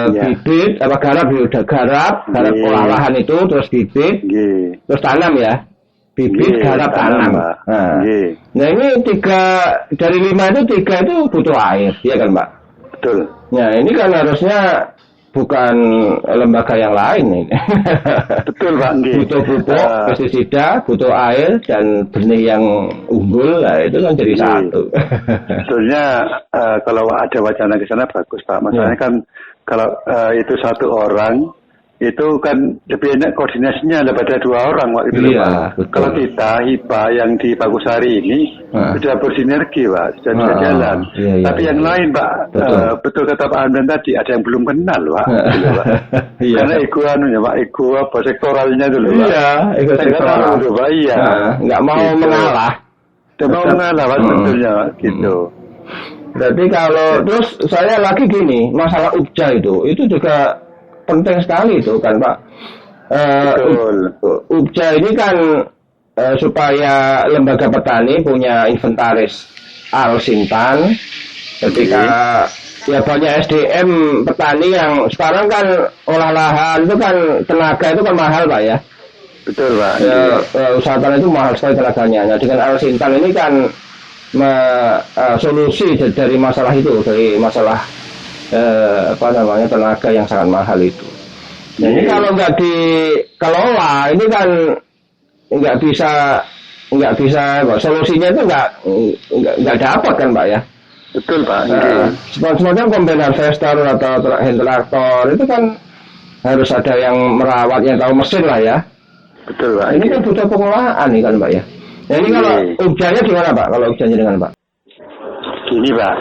Speaker 1: Bibit garap olahan itu, terus bibit, terus tanam ya. Bibit, garap, tanam. Nah ini 3 dari 5 itu 3 itu butuh air, ya kan, Pak?
Speaker 2: Betul.
Speaker 1: Nah ini kan harusnya bukan lembaga yang lain ini.
Speaker 2: Betul, Pak.
Speaker 1: Butuh pupuk, pestisida, butuh air dan benih yang unggul, nah itu kan jadi satu.
Speaker 2: Sebetulnya kalau ada wacana ke sana bagus, Pak. Masalahnya kan kalau itu 1 orang itu kan lebih enak koordinasinya daripada 2 orang waktu itu, Pak. Kalau kita HIPA yang di Pagusari ini sudah bersinergi, Pak, sudah bisa jalan. Tapi yang lain, Pak, betul kata Pak Hamdan tadi, ada yang belum kenal, Pak. Gitu, Pak. Karena ego sektoralnya dulu, Pak.
Speaker 1: Iya, ego sektoral
Speaker 2: dulu, Pak. Iya.
Speaker 1: Nggak mau mengalah.
Speaker 2: Tidak mau mengalah, Pak, sebetulnya, gitu.
Speaker 1: Berarti kalau terus saya lagi gini, masalah UPJA itu juga penting sekali itu kan, Pak. UPJA ini kan supaya lembaga petani punya inventaris alsintan ketika ya banyak SDM petani yang sekarang kan olah lahan itu kan tenaga itu kan mahal, Pak ya.
Speaker 2: Betul, Pak.
Speaker 1: Usaha tani itu mahal sekali tenaganya. Nah, dengan alsintan ini kan solusi dari masalah itu, dari masalah tenaga yang sangat mahal itu. Nah, ini kalau nggak dikelola, ini kan nggak bisa solusinya itu nggak dapat kan, Pak ya.
Speaker 2: Betul, Pak.
Speaker 1: Semacam combine harvester atau hand traktor itu kan harus ada yang merawat, yang tahu mesin lah ya.
Speaker 2: Betul, Pak.
Speaker 1: Ini kan butuh pengelolaan nih kan, Pak ya. Nah, ini kalau UPJA-nya gimana, Pak? Kalau UPJA-nya dengan Pak?
Speaker 2: Gini, Pak.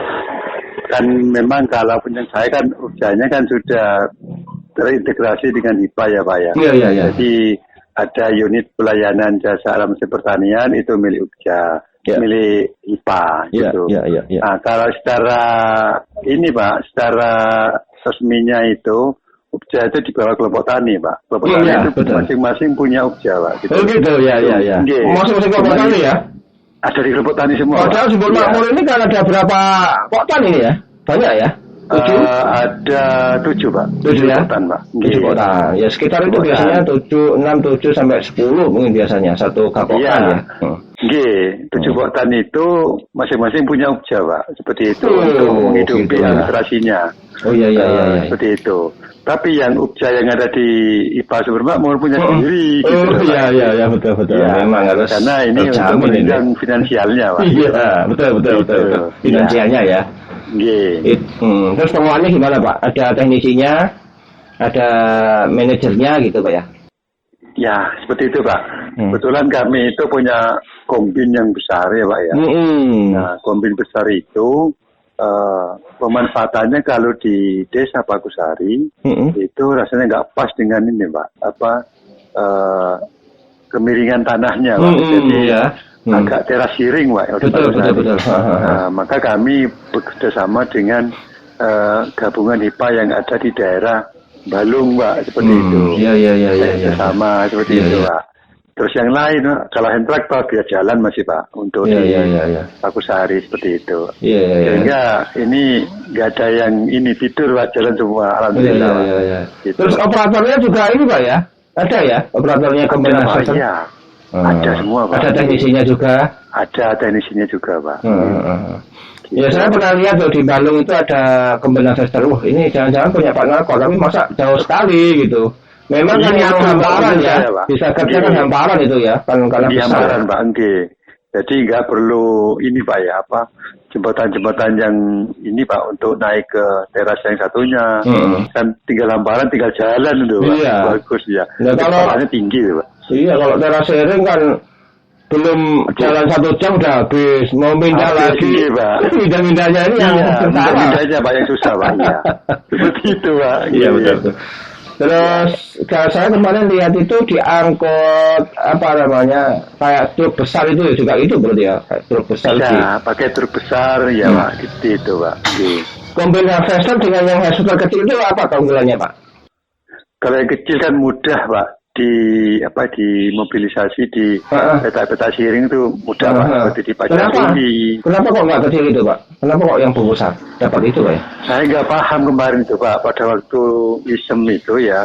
Speaker 2: Kan memang kalau punya saya kan UPJA-nya kan sudah terintegrasi dengan HIPA ya, Pak ya.
Speaker 1: Iya.
Speaker 2: Jadi ada unit pelayanan jasa alam mesin pertanian itu milik UPJA, milik HIPA gitu.
Speaker 1: Iya.
Speaker 2: Nah, kalau secara ini, Pak, secara resminya itu UPJA itu di bawah kelompok tani, Pak. Kelompok tani itu masing-masing punya UPJA, Pak. Gitu.
Speaker 1: Oh gitu, ya. Masing-masing kelompok tani ya?
Speaker 2: Ada di kelompok tani semua.
Speaker 1: Padahal Subur Makmur ini kan ada berapa kotan ini ya? Banyak ya? 7?
Speaker 2: Ada 7, Pak.
Speaker 1: 7 ya?
Speaker 2: Kotan, Pak.
Speaker 1: 7 kotan. Ya sekitar itu biasanya 6, 7 sampai 10 mungkin biasanya satu kapokan ya.
Speaker 2: Nggih, 7 kotan itu masing-masing punya UPJA, Pak. Seperti itu untuk menghidupi administrasinya.
Speaker 1: Oh iya.
Speaker 2: Seperti itu. Tapi yang UPJA yang ada di IPA Subur Makmur punya sendiri.
Speaker 1: Iya, betul. Ya, memang harus.
Speaker 2: Karena ini untuk menunjang finansialnya, Pak.
Speaker 1: Iya, betul. Finansialnya ya. Terus pengelolaannya gimana, Pak? Ada teknisinya, ada manajernya gitu, Pak ya?
Speaker 2: Ya, seperti itu, Pak. Kebetulan kami itu punya kombin yang besar ya, Pak ya. Nah, kombin besar itu pemanfaatannya kalau di Desa Pagusari itu rasanya nggak pas dengan ini, Pak. Kemiringan tanahnya, Pak. Jadi agak teras siring, Pak.
Speaker 1: Betul.
Speaker 2: Nah, maka kami bekerjasama dengan gabungan HIPA yang ada di daerah Balung, Pak, seperti itu.
Speaker 1: Iya.
Speaker 2: Sama seperti itu, Pak. Terus yang lain, kalau hand traktor dia jalan masih Pak untuk di Pakusari seperti itu. Sehingga ini nggak ada yang ini tidur Pak, jalan semua. Alhamdulillah.
Speaker 1: Gitu. Terus operatornya juga ini Pak ya? Ada ya operatornya Combine Harvester?
Speaker 2: Iya. Ada semua Pak.
Speaker 1: Ada teknisinya juga?
Speaker 2: Ada teknisinya juga Pak.
Speaker 1: Gitu. Ya saya pernah lihat di Balung itu ada Combine Harvester. Wah ini jangan-jangan punya Pak Narko, tapi masa jauh sekali gitu. Memang kan yang hamparan ya, bisa kerja kan hamparan itu ya, karena besar.
Speaker 2: Hamparan Pak, jadi nggak perlu ini Pak ya, jembatan-jembatan yang ini Pak untuk naik ke teras yang satunya, kan tinggal hamparan, tinggal jalan itu Pak, bagus ya.
Speaker 1: Nah, kalau
Speaker 2: tinggi Pak.
Speaker 1: Iya, kalau teras sharing kan belum jalan 1 jam udah habis, mau pindah lagi Pak. Pindah-pindahnya ini yang
Speaker 2: pindahnya Pak yang susah Pak ya. Seperti itu Pak.
Speaker 1: Iya betul. Terus kalau saya kemarin lihat itu diangkut apa namanya kayak truk besar itu juga itu berarti ya kayak truk besar.
Speaker 2: Ya pakai truk besar ya Pak gitu itu Pak.
Speaker 1: Combine Harvester dengan yang harvester kecil itu apa keunggulannya Pak?
Speaker 2: Kalau yang kecil kan mudah Pak dimobilisasi di peta-peta sharing itu mudah Pak seperti dipajang tinggi.
Speaker 1: Kenapa kok nggak kecil itu Pak? Kenapa kok yang besar dapat itu Pak?
Speaker 2: Saya nggak paham kemarin itu Pak pada waktu isem itu ya.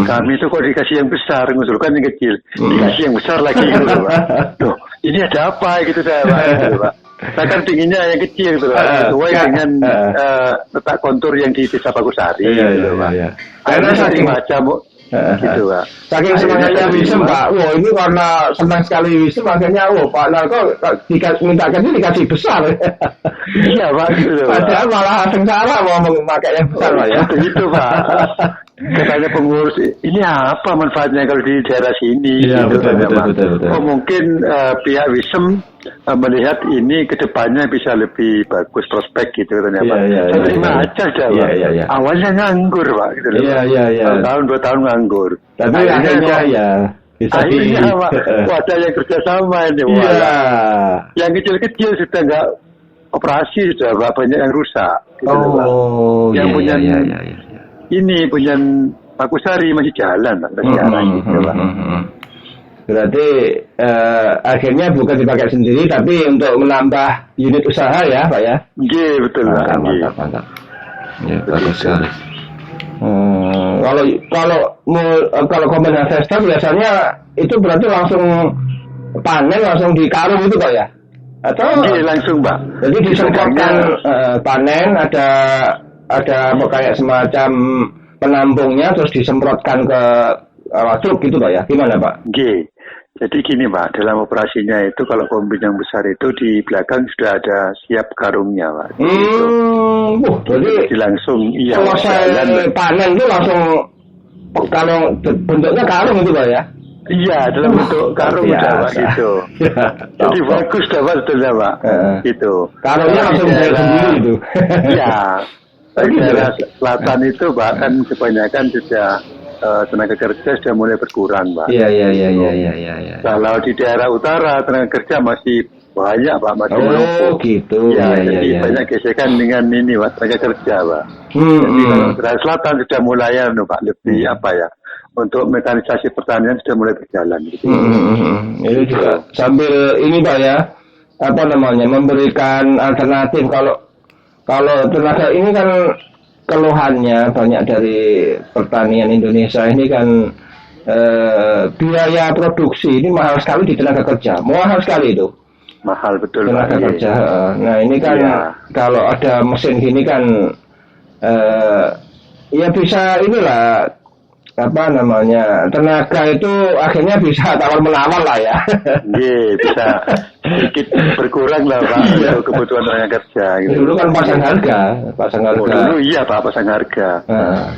Speaker 2: Kami itu kok dikasih yang besar, ngusulkan yang kecil, dikasih yang besar lagi gitu Pak. Loh, ini ada apa gitu Pak? Gitu, Pak. Saya kan pinginnya yang kecil gitu Pak, sesuai dengan letak kontur yang di Desa Pakusari gitu Pak. Karena saking macam gitu Pak.
Speaker 1: Saking semangatnya Wisem Pak, wah ini karena senang sekali Wisem akhirnya Pak Narko minta kecil dikasih besar.
Speaker 2: Iya Pak gitu Pak.
Speaker 1: Padahal malah sengsara mau memakai yang besar Pak ya.
Speaker 2: Gitu Pak. Katanya pengurus, ini apa manfaatnya kalau di daerah sini?
Speaker 1: Iya gitu, betul.
Speaker 2: Oh mungkin pihak Wisem melihat ini kedepannya bisa lebih bagus prospek gitu katanya Pak. Saya terima aja dah Pak. Awalnya nganggur Pak gitu loh.
Speaker 1: Iya.
Speaker 2: Tahun 2 tahun nganggur.
Speaker 1: Tapi akhirnya ya bisa
Speaker 2: akhirnya Pak, ada yang kerjasama ini.
Speaker 1: Iya.
Speaker 2: Yang kecil-kecil sudah nggak operasi sudah Pak, banyak yang rusak. Gitu Pak. Yang punya ini punya Pakusari masih jalan Pak. Gitu Pak.
Speaker 1: Berarti akhirnya bukan dipakai sendiri tapi untuk menambah unit usaha ya Pak ya?
Speaker 2: Iya betul Pak.
Speaker 1: Mantap. Ya bagus sekali. Kalau Combine Harvester biasanya itu berarti langsung panen langsung di karung itu Pak ya? Atau
Speaker 2: langsung Pak.
Speaker 1: Jadi disemprotkan panen ada kayak semacam penampungnya terus disemprotkan ke truk gitu Pak ya? Gimana Pak?
Speaker 2: Jadi gini Pak, dalam operasinya itu kalau kombin yang besar itu di belakang sudah ada siap karungnya Pak.
Speaker 1: Jadi
Speaker 2: langsung
Speaker 1: selesai panen itu langsung kalau bentuknya karung itu Pak ya?
Speaker 2: Iya, dalam bentuk karung udah Pak gitu. Jadi bagus dah Pak sebetulnya Pak. Gitu.
Speaker 1: Karungnya langsung dari sendiri itu.
Speaker 2: Iya. Di daerah selatan itu bahkan kebanyakan sudah tenaga kerja sudah mulai berkurang Pak.
Speaker 1: Iya.
Speaker 2: Kalau di daerah utara tenaga kerja masih banyak Pak, masih menumpuk.
Speaker 1: Gitu.
Speaker 2: Jadi banyak gesekan dengan ini Pak, tenaga kerja Pak. Jadi kalau daerah selatan sudah mulai Pak lebih untuk mekanisasi pertanian sudah mulai berjalan gitu.
Speaker 1: Ini juga sambil ini Pak ya, memberikan alternatif kalau tenaga ini kan keluhannya banyak dari pertanian Indonesia ini kan biaya produksi ini mahal sekali di tenaga kerja, mahal sekali itu.
Speaker 2: Mahal betul
Speaker 1: tenaga kerja. Nah ini kan kalau ada mesin gini kan ya bisa inilah tenaga itu akhirnya bisa tawar menawar lah ya.
Speaker 2: Bisa sedikit berkurang lah Pak untuk kebutuhan tenaga kerja. Gitu.
Speaker 1: Dulu kan pasang harga.
Speaker 2: Dulu iya Pak pasang harga.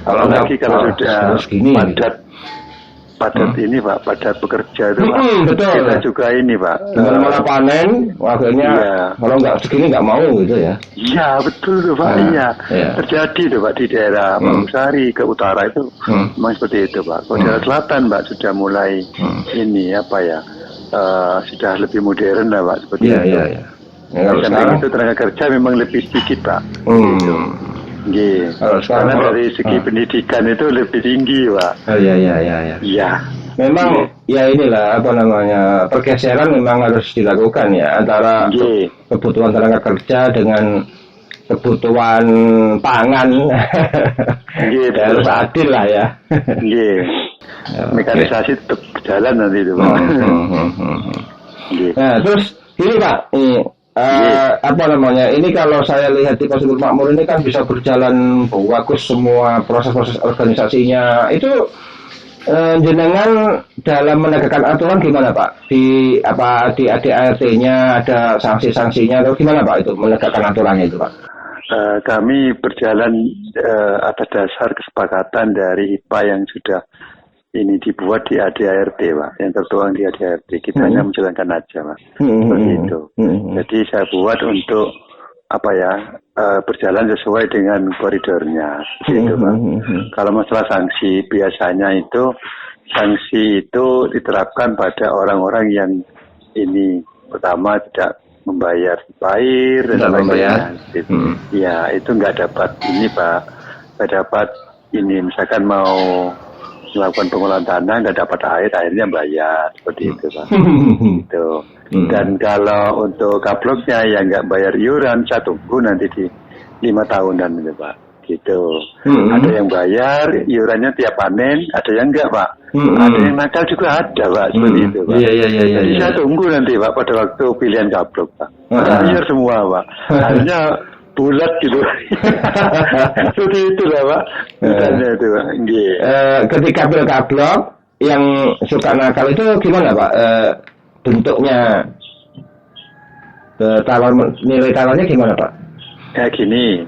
Speaker 2: Kalau sudah padat ini Pak, padat bekerja itu Pak.
Speaker 1: Betul.
Speaker 2: Kita juga ini Pak.
Speaker 1: Malah panen, akhirnya kalau nggak segini nggak mau gitu ya.
Speaker 2: Iya betul tuh Pak. Terjadi tuh Pak di daerah Pakusari ke utara itu memang seperti itu Pak. Kalau daerah selatan Pak sudah mulai ini sudah lebih modern lah Pak seperti itu. Sampai itu tenaga kerja memang lebih sedikit Pak.
Speaker 1: Karena
Speaker 2: dari segi pendidikan itu lebih tinggi Pak.
Speaker 1: Iya. memang ya inilah apa namanya, pergeseran memang harus dilakukan ya antara kebutuhan tenaga kerja dengan kebutuhan pangan. Harus adil lah ya.
Speaker 2: Mekanisasi tetap berjalan nanti itu Pak.
Speaker 1: Nah terus ini Pak, apa namanya, ini kalau saya lihat di Konstitusi Makmur ini kan bisa berjalan bagus semua proses-proses organisasinya. Itu jenengan dalam menegakkan aturan gimana Pak? Di ADART-nya ada sanksi-sanksinya atau gimana Pak itu menegakkan aturannya itu Pak?
Speaker 2: Kami berjalan atas dasar kesepakatan dari IPA yang sudah ini dibuat di ADART Pak, yang tertuang di ADART. Kita hanya menjalankan aja Pak, seperti itu. Jadi saya buat untuk berjalan sesuai dengan koridornya, seperti itu Pak. Kalau masalah sanksi, biasanya itu sanksi itu diterapkan pada orang-orang yang ini pertama tidak membayar air dan sebagainya. Ya itu nggak dapat ini Pak, nggak dapat ini misalkan mau melakukan pengolahan tanah nggak dapat air, akhirnya bayar seperti itu Pak. Gitu. Dan kalau untuk kabloknya yang nggak bayar iuran, saya tunggu nanti di 5 tahunan itu Pak. Gitu. Ada yang bayar iurannya tiap panen, ada yang enggak Pak. Ada yang nakal juga ada Pak, seperti itu Pak. Jadi saya tunggu nanti Pak pada waktu pilihan kablok Pak. Bayar semua Pak. Akhirnya bulat gitu. Seperti itu lah Pak. Misalnya itu Pak.
Speaker 1: Ketika pil kablok yang suka nakal itu gimana Pak? Bentuknya nilai tawarnya gimana Pak?
Speaker 2: Ya gini,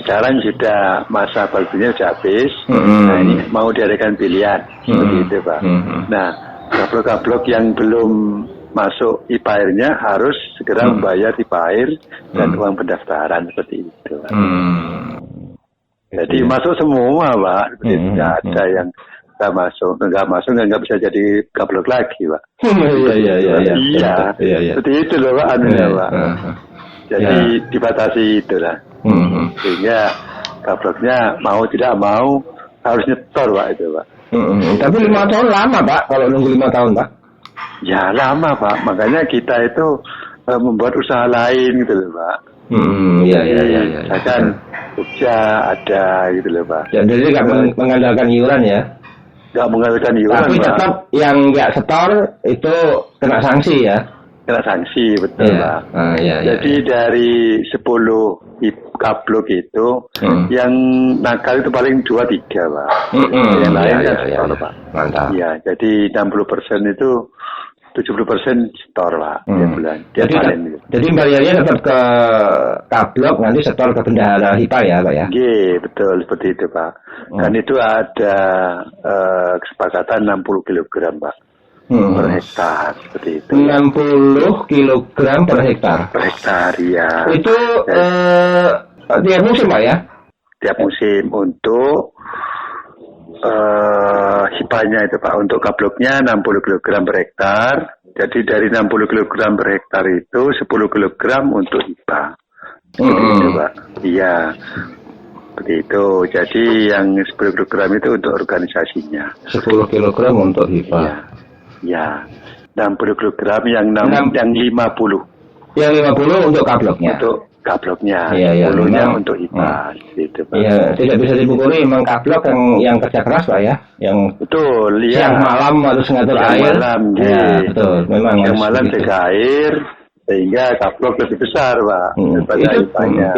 Speaker 2: sekarang sudah masa baktinya sudah habis. Nah ini mau diadakan pilihan seperti itu Pak. Nah kablok-kablok yang belum masuk IPA airnya harus segera membayar IPA air dan uang pendaftaran seperti itu Pak. Jadi masuk semua Pak, tidak ada yang nggak masuk nggak bisa jadi kablok lagi Pak. Iya. Seperti itu loh Pak, Pak. Jadi dibatasi itulah. Sehingga kabloknya mau tidak mau harus nyetor Pak itu Pak.
Speaker 1: Tapi 5 tahun lama Pak, kalau nunggu 5 tahun Pak.
Speaker 2: Ya lama Pak, makanya kita itu membuat usaha lain gitu loh Pak.
Speaker 1: Iya.
Speaker 2: Misalkan Jogja ada gitu loh Pak.
Speaker 1: Jadi nggak mengandalkan iuran ya?
Speaker 2: Nggak mengandalkan iuran
Speaker 1: tapi
Speaker 2: Pak.
Speaker 1: Tetap yang nggak setor itu kena sanksi ya?
Speaker 2: Kena sanksi betul Pak. Jadi dari 10 kablok itu yang nakal itu paling 2-3 Pak. Yang lain kan setor Pak.
Speaker 1: Mantap.
Speaker 2: Iya, jadi 60% itu 70% setor Pak.
Speaker 1: Jadi bayarnya tetap ke kablok, nanti setor ke bendahara HIPA ya Pak ya?
Speaker 2: Iya betul seperti itu Pak. Dan itu ada kesepakatan 60 kg Pak. Per hektar seperti itu.
Speaker 1: 60 kg per hektar.
Speaker 2: Per hektar ya.
Speaker 1: Itu tiap musim Pak ya?
Speaker 2: Tiap musim untuk hipanya itu Pak. Untuk kabloknya 60 kg per hektar. Jadi dari 60 kg per hektar itu 10 kg untuk hipa. Itu Pak. Iya. Seperti itu. Jadi yang 10 kg itu untuk organisasinya.
Speaker 1: 10 kg untuk hipa.
Speaker 2: Ya, 60 kg yang 50.
Speaker 1: Yang 50 untuk kabloknya.
Speaker 2: Untuk kabloknya.
Speaker 1: Iya,
Speaker 2: 10-nya untuk IPA. Gitu, Pak.
Speaker 1: Iya, tidak bisa dipukuli memang kablok yang kerja keras Pak ya. Yang
Speaker 2: betul,
Speaker 1: siang malam harus ngatur air.
Speaker 2: Malam,
Speaker 1: ya, betul. Memang
Speaker 2: yang malam jaga air sehingga kablok lebih besar Pak.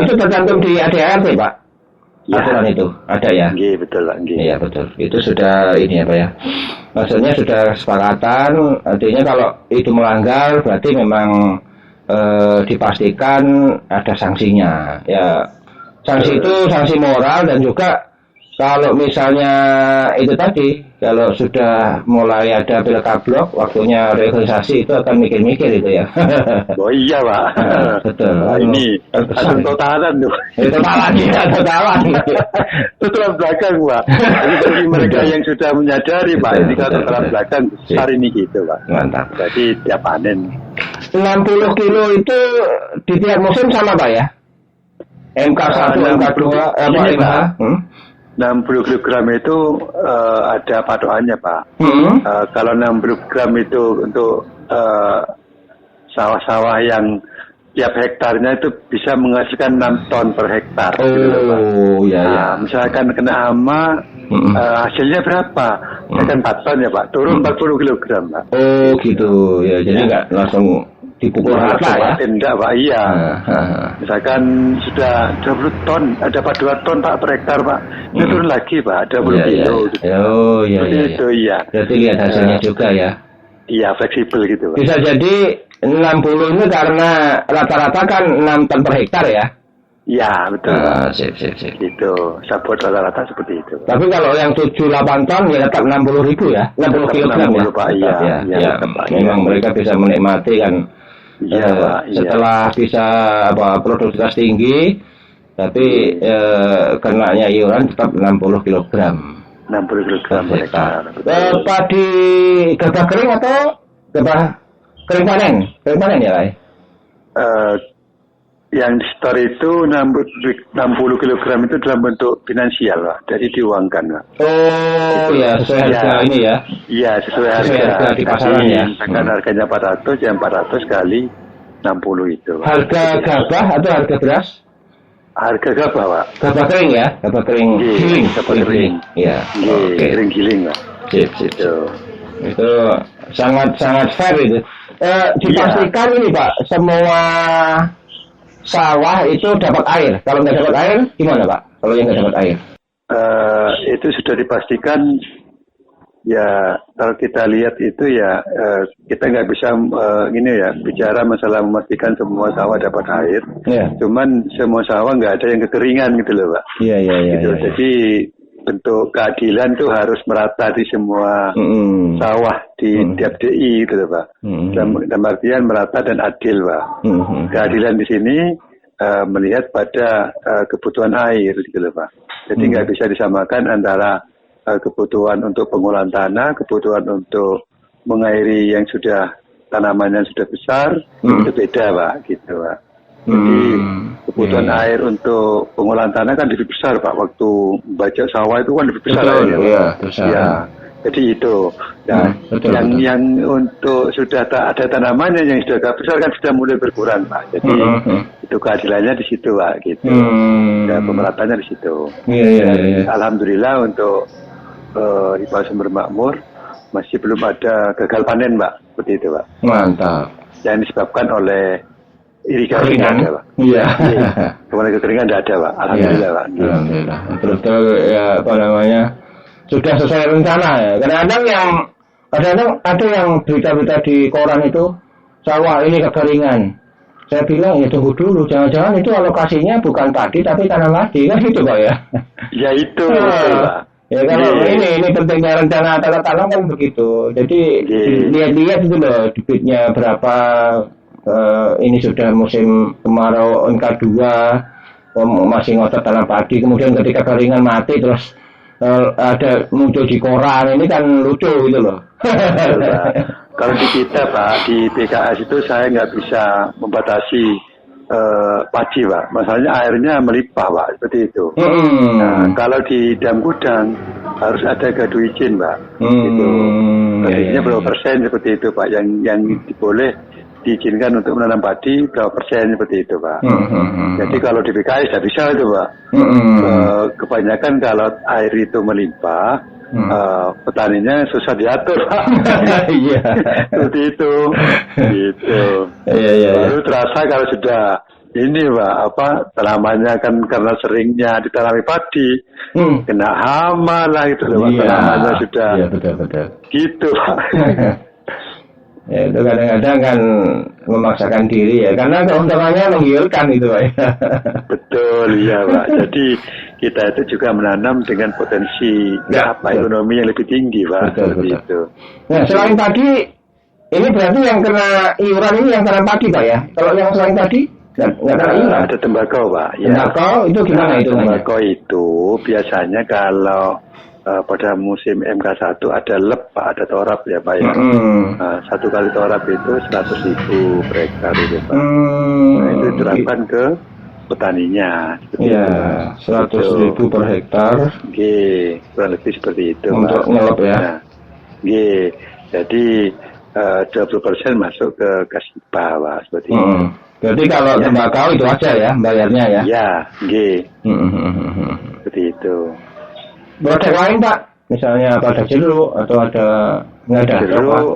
Speaker 1: Itu tercantum di ADART Pak. Aturan itu ada ya?
Speaker 2: Iya betul Pak.
Speaker 1: Iya betul. Itu sudah ini ya Pak ya. Maksudnya sudah kesepakatan. Artinya kalau itu melanggar berarti memang dipastikan ada sanksinya. Ya sanksi itu sanksi moral dan juga kalau misalnya itu tadi kalau sudah mulai ada pil kablok waktunya reorganisasi itu akan mikir-mikir itu ya.
Speaker 2: Oh iya Pak.
Speaker 1: Betul.
Speaker 2: Nah, ini ada totalan tuh.
Speaker 1: Totalan.
Speaker 2: Itu tulang belakang Pak. Jadi bagi mereka yang sudah menyadari Pak, ini kalau tulang belakang besar ini gitu Pak.
Speaker 1: Mantap.
Speaker 2: Jadi tiap panen.
Speaker 1: 60 kilo itu di tiap musim sama Pak ya? MK1, MK2,
Speaker 2: MK? 60 kilogram itu ada patokannya Pak. Kalau 60 gram itu untuk sawah-sawah yang tiap hektarnya itu bisa menghasilkan 6 ton per hektar.
Speaker 1: Oh, gitu, ya.
Speaker 2: Misalkan kena hama, hasilnya berapa? Kan 4 ton ya Pak, turun 40 kilogram Pak.
Speaker 1: Oh gitu, ya jadi nggak langsung dipukul rata ya?
Speaker 2: Tidak Pak, iya. Misalkan sudah 20 ton, dapat 2 ton Pak per hektar Pak, itu turun lagi Pak, 20 kilo. Gitu.
Speaker 1: Oh iya.
Speaker 2: Itu iya.
Speaker 1: Berarti lihat hasilnya juga ya?
Speaker 2: Iya, fleksibel gitu Pak.
Speaker 1: Bisa jadi 60 ini karena rata-rata kan 6 ton per hektar ya?
Speaker 2: Iya, betul.
Speaker 1: Sip.
Speaker 2: Gitu, sabut rata-rata seperti itu.
Speaker 1: Tapi kalau yang 7-8 ton ya tetap 60.000 ya? 60 kilogram ya?
Speaker 2: Pak, iya.
Speaker 1: Memang mereka bisa menikmati kan.
Speaker 2: Iya, Pak.
Speaker 1: Setelah bisa produktivitas tinggi, tapi kenanya iuran tetap 60 kilogram.
Speaker 2: 60 kilogram per hektar.
Speaker 1: Padi gabah kering atau gabah kering panen? Kering panen ya, Pak?
Speaker 2: Yang di store itu 60 kilogram itu dalam bentuk finansial Pak, jadi diuangkan Pak.
Speaker 1: Oh iya, sesuai harga ini ya?
Speaker 2: Iya, sesuai harga
Speaker 1: di pasaran ya?
Speaker 2: Misalkan harganya 400, ya 400 kali 60 itu Pak.
Speaker 1: Harga gabah atau harga beras?
Speaker 2: Harga gabah Pak.
Speaker 1: Gabah kering ya? Gabah kering giling?
Speaker 2: Gabah kering.
Speaker 1: Iya,
Speaker 2: oke. Kering giling Pak.
Speaker 1: Sip. Itu sangat fair itu. Dipastikan ini Pak, semua sawah itu dapat air. Kalau nggak dapat air, gimana Pak? Kalau yang nggak dapat air?
Speaker 2: Itu sudah dipastikan. Ya, kalau kita lihat itu ya, kita nggak bisa bicara masalah memastikan semua sawah dapat air. Yeah. Cuman semua sawah nggak ada yang kekeringan gitu loh Pak.
Speaker 1: Iya.
Speaker 2: Gitu. Jadi bentuk keadilan tuh harus merata di semua sawah di tiap DI gitu Pak. Dalam artian merata dan adil Pak. Keadilan di sini melihat pada kebutuhan air gitu Pak. Jadi nggak bisa disamakan antara kebutuhan untuk pengolahan tanah, kebutuhan untuk mengairi yang sudah tanamannya sudah besar, itu beda Pak gitu Pak. Jadi kebutuhan air untuk pengolahan tanah kan lebih besar Pak. Waktu baca sawah itu kan lebih besar airnya.
Speaker 1: Besar.
Speaker 2: Ya. Jadi itu. Nah, yang untuk sudah ada tanamannya yang sudah agak besar kan sudah mulai berkurang Pak. Jadi itu keadilannya di situ Pak gitu. Ya, pemerataannya di situ.
Speaker 1: Iya.
Speaker 2: Alhamdulillah untuk di Pak Sumber Makmur masih belum ada gagal panen Pak. Seperti itu Pak.
Speaker 1: Mantap.
Speaker 2: Yang disebabkan oleh irigasi
Speaker 1: tidak
Speaker 2: ada Pak. Iya. Kemudian kekeringan tidak ada Pak. Alhamdulillah Pak.
Speaker 1: Alhamdulillah. Terus ya sudah sesuai rencana ya. Kadang-kadang ada yang berita-berita di koran itu sawah ini kekeringan. Saya bilang ya tunggu dulu, jangan-jangan itu alokasinya bukan padi tapi tanam padi kan gitu Pak ya. Ya
Speaker 2: itu Pak.
Speaker 1: Ya kalau ini pentingnya rencana tata tanam kan begitu. Jadi lihat-lihat itu loh debitnya berapa. Ini sudah musim kemarau NK2 masih ngotot tanam padi, kemudian ketika keringan mati terus ada muncul di koran, ini kan lucu gitu loh.
Speaker 2: Kalau di kita Pak, di PKS itu saya nggak bisa membatasi padi Pak, masalahnya airnya melimpah Pak, seperti itu. Nah, kalau di dam gudang harus ada gaduh izin Pak, gitu. Tadinya berapa persen seperti itu Pak, yang boleh diizinkan untuk menanam padi berapa persen seperti itu Pak. Jadi kalau di PKS tidak bisa itu Pak. Kebanyakan kalau air itu melimpah, petaninya susah diatur Pak.
Speaker 1: Iya.
Speaker 2: Seperti itu. Gitu. Baru terasa kalau sudah ini Pak, tanamannya kan karena seringnya ditanami padi, kena hama lah itu loh Pak. Tanamannya sudah.
Speaker 1: Iya, betul.
Speaker 2: Gitu Pak.
Speaker 1: Ya, itu kadang-kadang kan memaksakan diri ya, karena keuntungannya menggiurkan itu Pak.
Speaker 2: Betul, iya Pak. Jadi kita itu juga menanam dengan potensi ekonomi yang lebih tinggi Pak.
Speaker 1: Betul.
Speaker 2: Itu.
Speaker 1: Nah, selain tadi, ini berarti yang kena iuran ini yang tanam padi Pak ya? Kalau yang selain tadi nggak kena iuran?
Speaker 2: Ada tembakau Pak.
Speaker 1: Tembakau itu gimana itu?
Speaker 2: Tembakau itu biasanya kalau pada musim MK1 ada lep Pak, ada torap ya Pak ya. Satu kali torap itu 100.000 per hektar itu Pak. Nah, itu diterapkan ke petaninya.
Speaker 1: Iya, 100.000 per hektar.
Speaker 2: Kurang lebih seperti itu.
Speaker 1: Untuk nyelop ya.
Speaker 2: Nah, jadi 20% masuk ke Kasipa, Pak, seperti itu.
Speaker 1: Berarti kalau tembakau itu aja ya bayarnya ya?
Speaker 2: Ya, seperti itu.
Speaker 1: Produk lain Pak, misalnya produk jeruk atau ada nggak ada?
Speaker 2: Jeruk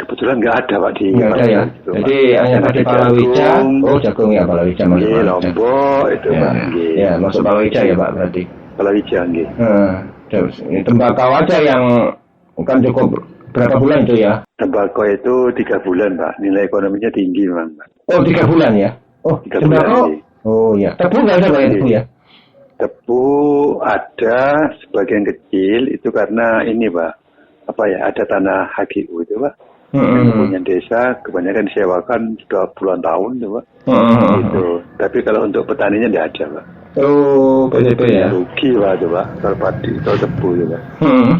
Speaker 2: kebetulan nggak ada Pak di.
Speaker 1: Nggak ada ya.
Speaker 2: Gitu,
Speaker 1: jadi hanya pakai palawija. Oh jagung ya palawija masuk.
Speaker 2: Lombok itu
Speaker 1: ya,
Speaker 2: Pak.
Speaker 1: Ya masuk palawija ya Pak berarti.
Speaker 2: Palawija nggih.
Speaker 1: Terus tembakau aja yang kan cukup berapa bulan itu ya?
Speaker 2: Tembakau itu 3 bulan Pak. Nilai ekonominya tinggi memang Pak.
Speaker 1: Oh 3 bulan ya? Oh
Speaker 2: 3
Speaker 1: tembakau.
Speaker 2: bulan.
Speaker 1: Oh ya. Tebu nggak ada Pak ya tebu ya?
Speaker 2: Tebu ada sebagian kecil itu karena ini Pak. Apa ya, ada tanah HGU itu Pak. Yang punya desa kebanyakan disewakan sudah puluhan tahun tuh Pak. Gitu. Tapi kalau untuk petaninya tidak ada Pak.
Speaker 1: Oh PDP ya.
Speaker 2: Rugi Pak itu Pak. Kalau padi, kalau tebu itu Pak.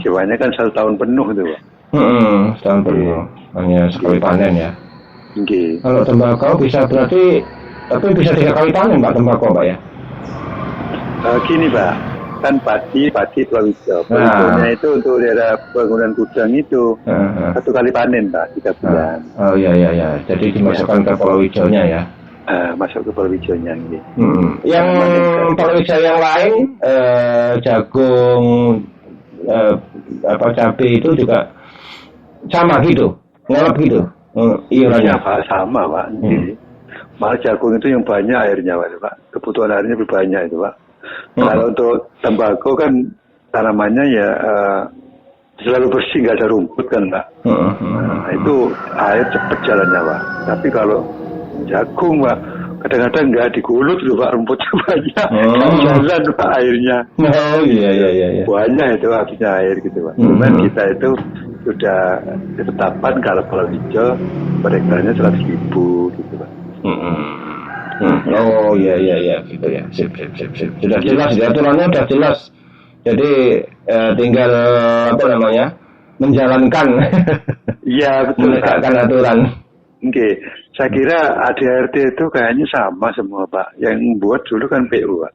Speaker 2: Sewanya kan 1 tahun penuh itu Pak.
Speaker 1: Setahun penuh. Hanya sekali panen ya. Kalau tembakau bisa berarti, tapi bisa 3 kali panen Pak tembakau Pak ya.
Speaker 2: Gini Pak, kan padi palawija. Palawijanya itu untuk daerah bangunan gudang itu 1 kali panen Pak, 3 bulan.
Speaker 1: Oh iya. Jadi dimasukkan ke palawijanya ya.
Speaker 2: Masuk ke palawijanya ini.
Speaker 1: Yang palawija yang lain, jagung, cabai itu juga sama gitu, ngelap gitu.
Speaker 2: Iurannya Pak sama Pak. Malah jagung itu yang banyak airnya Pak. Kebutuhan airnya lebih banyak itu Pak. Kalau untuk tembakau kan tanamannya ya selalu bersih, nggak ada rumput kan Pak. Nah, itu air cepat jalannya Pak. Tapi kalau jagung Pak, kadang-kadang nggak digulut loh Pak, rumputnya banyak. Jalan Pak airnya.
Speaker 1: Oh iya.
Speaker 2: Banyak itu habisnya air gitu Pak. Cuman kita itu sudah ditetapkan kalau hijau per hektarnya 100.000 gitu Pak.
Speaker 1: Oh iya gitu ya. Sip. Sudah jelas ya, aturannya sudah jelas. Jadi tinggal menjalankan.
Speaker 2: Iya betul.
Speaker 1: Menegakkan aturan.
Speaker 2: Oke, saya kira ADRT itu kayaknya sama semua Pak. Yang buat dulu kan PU Pak.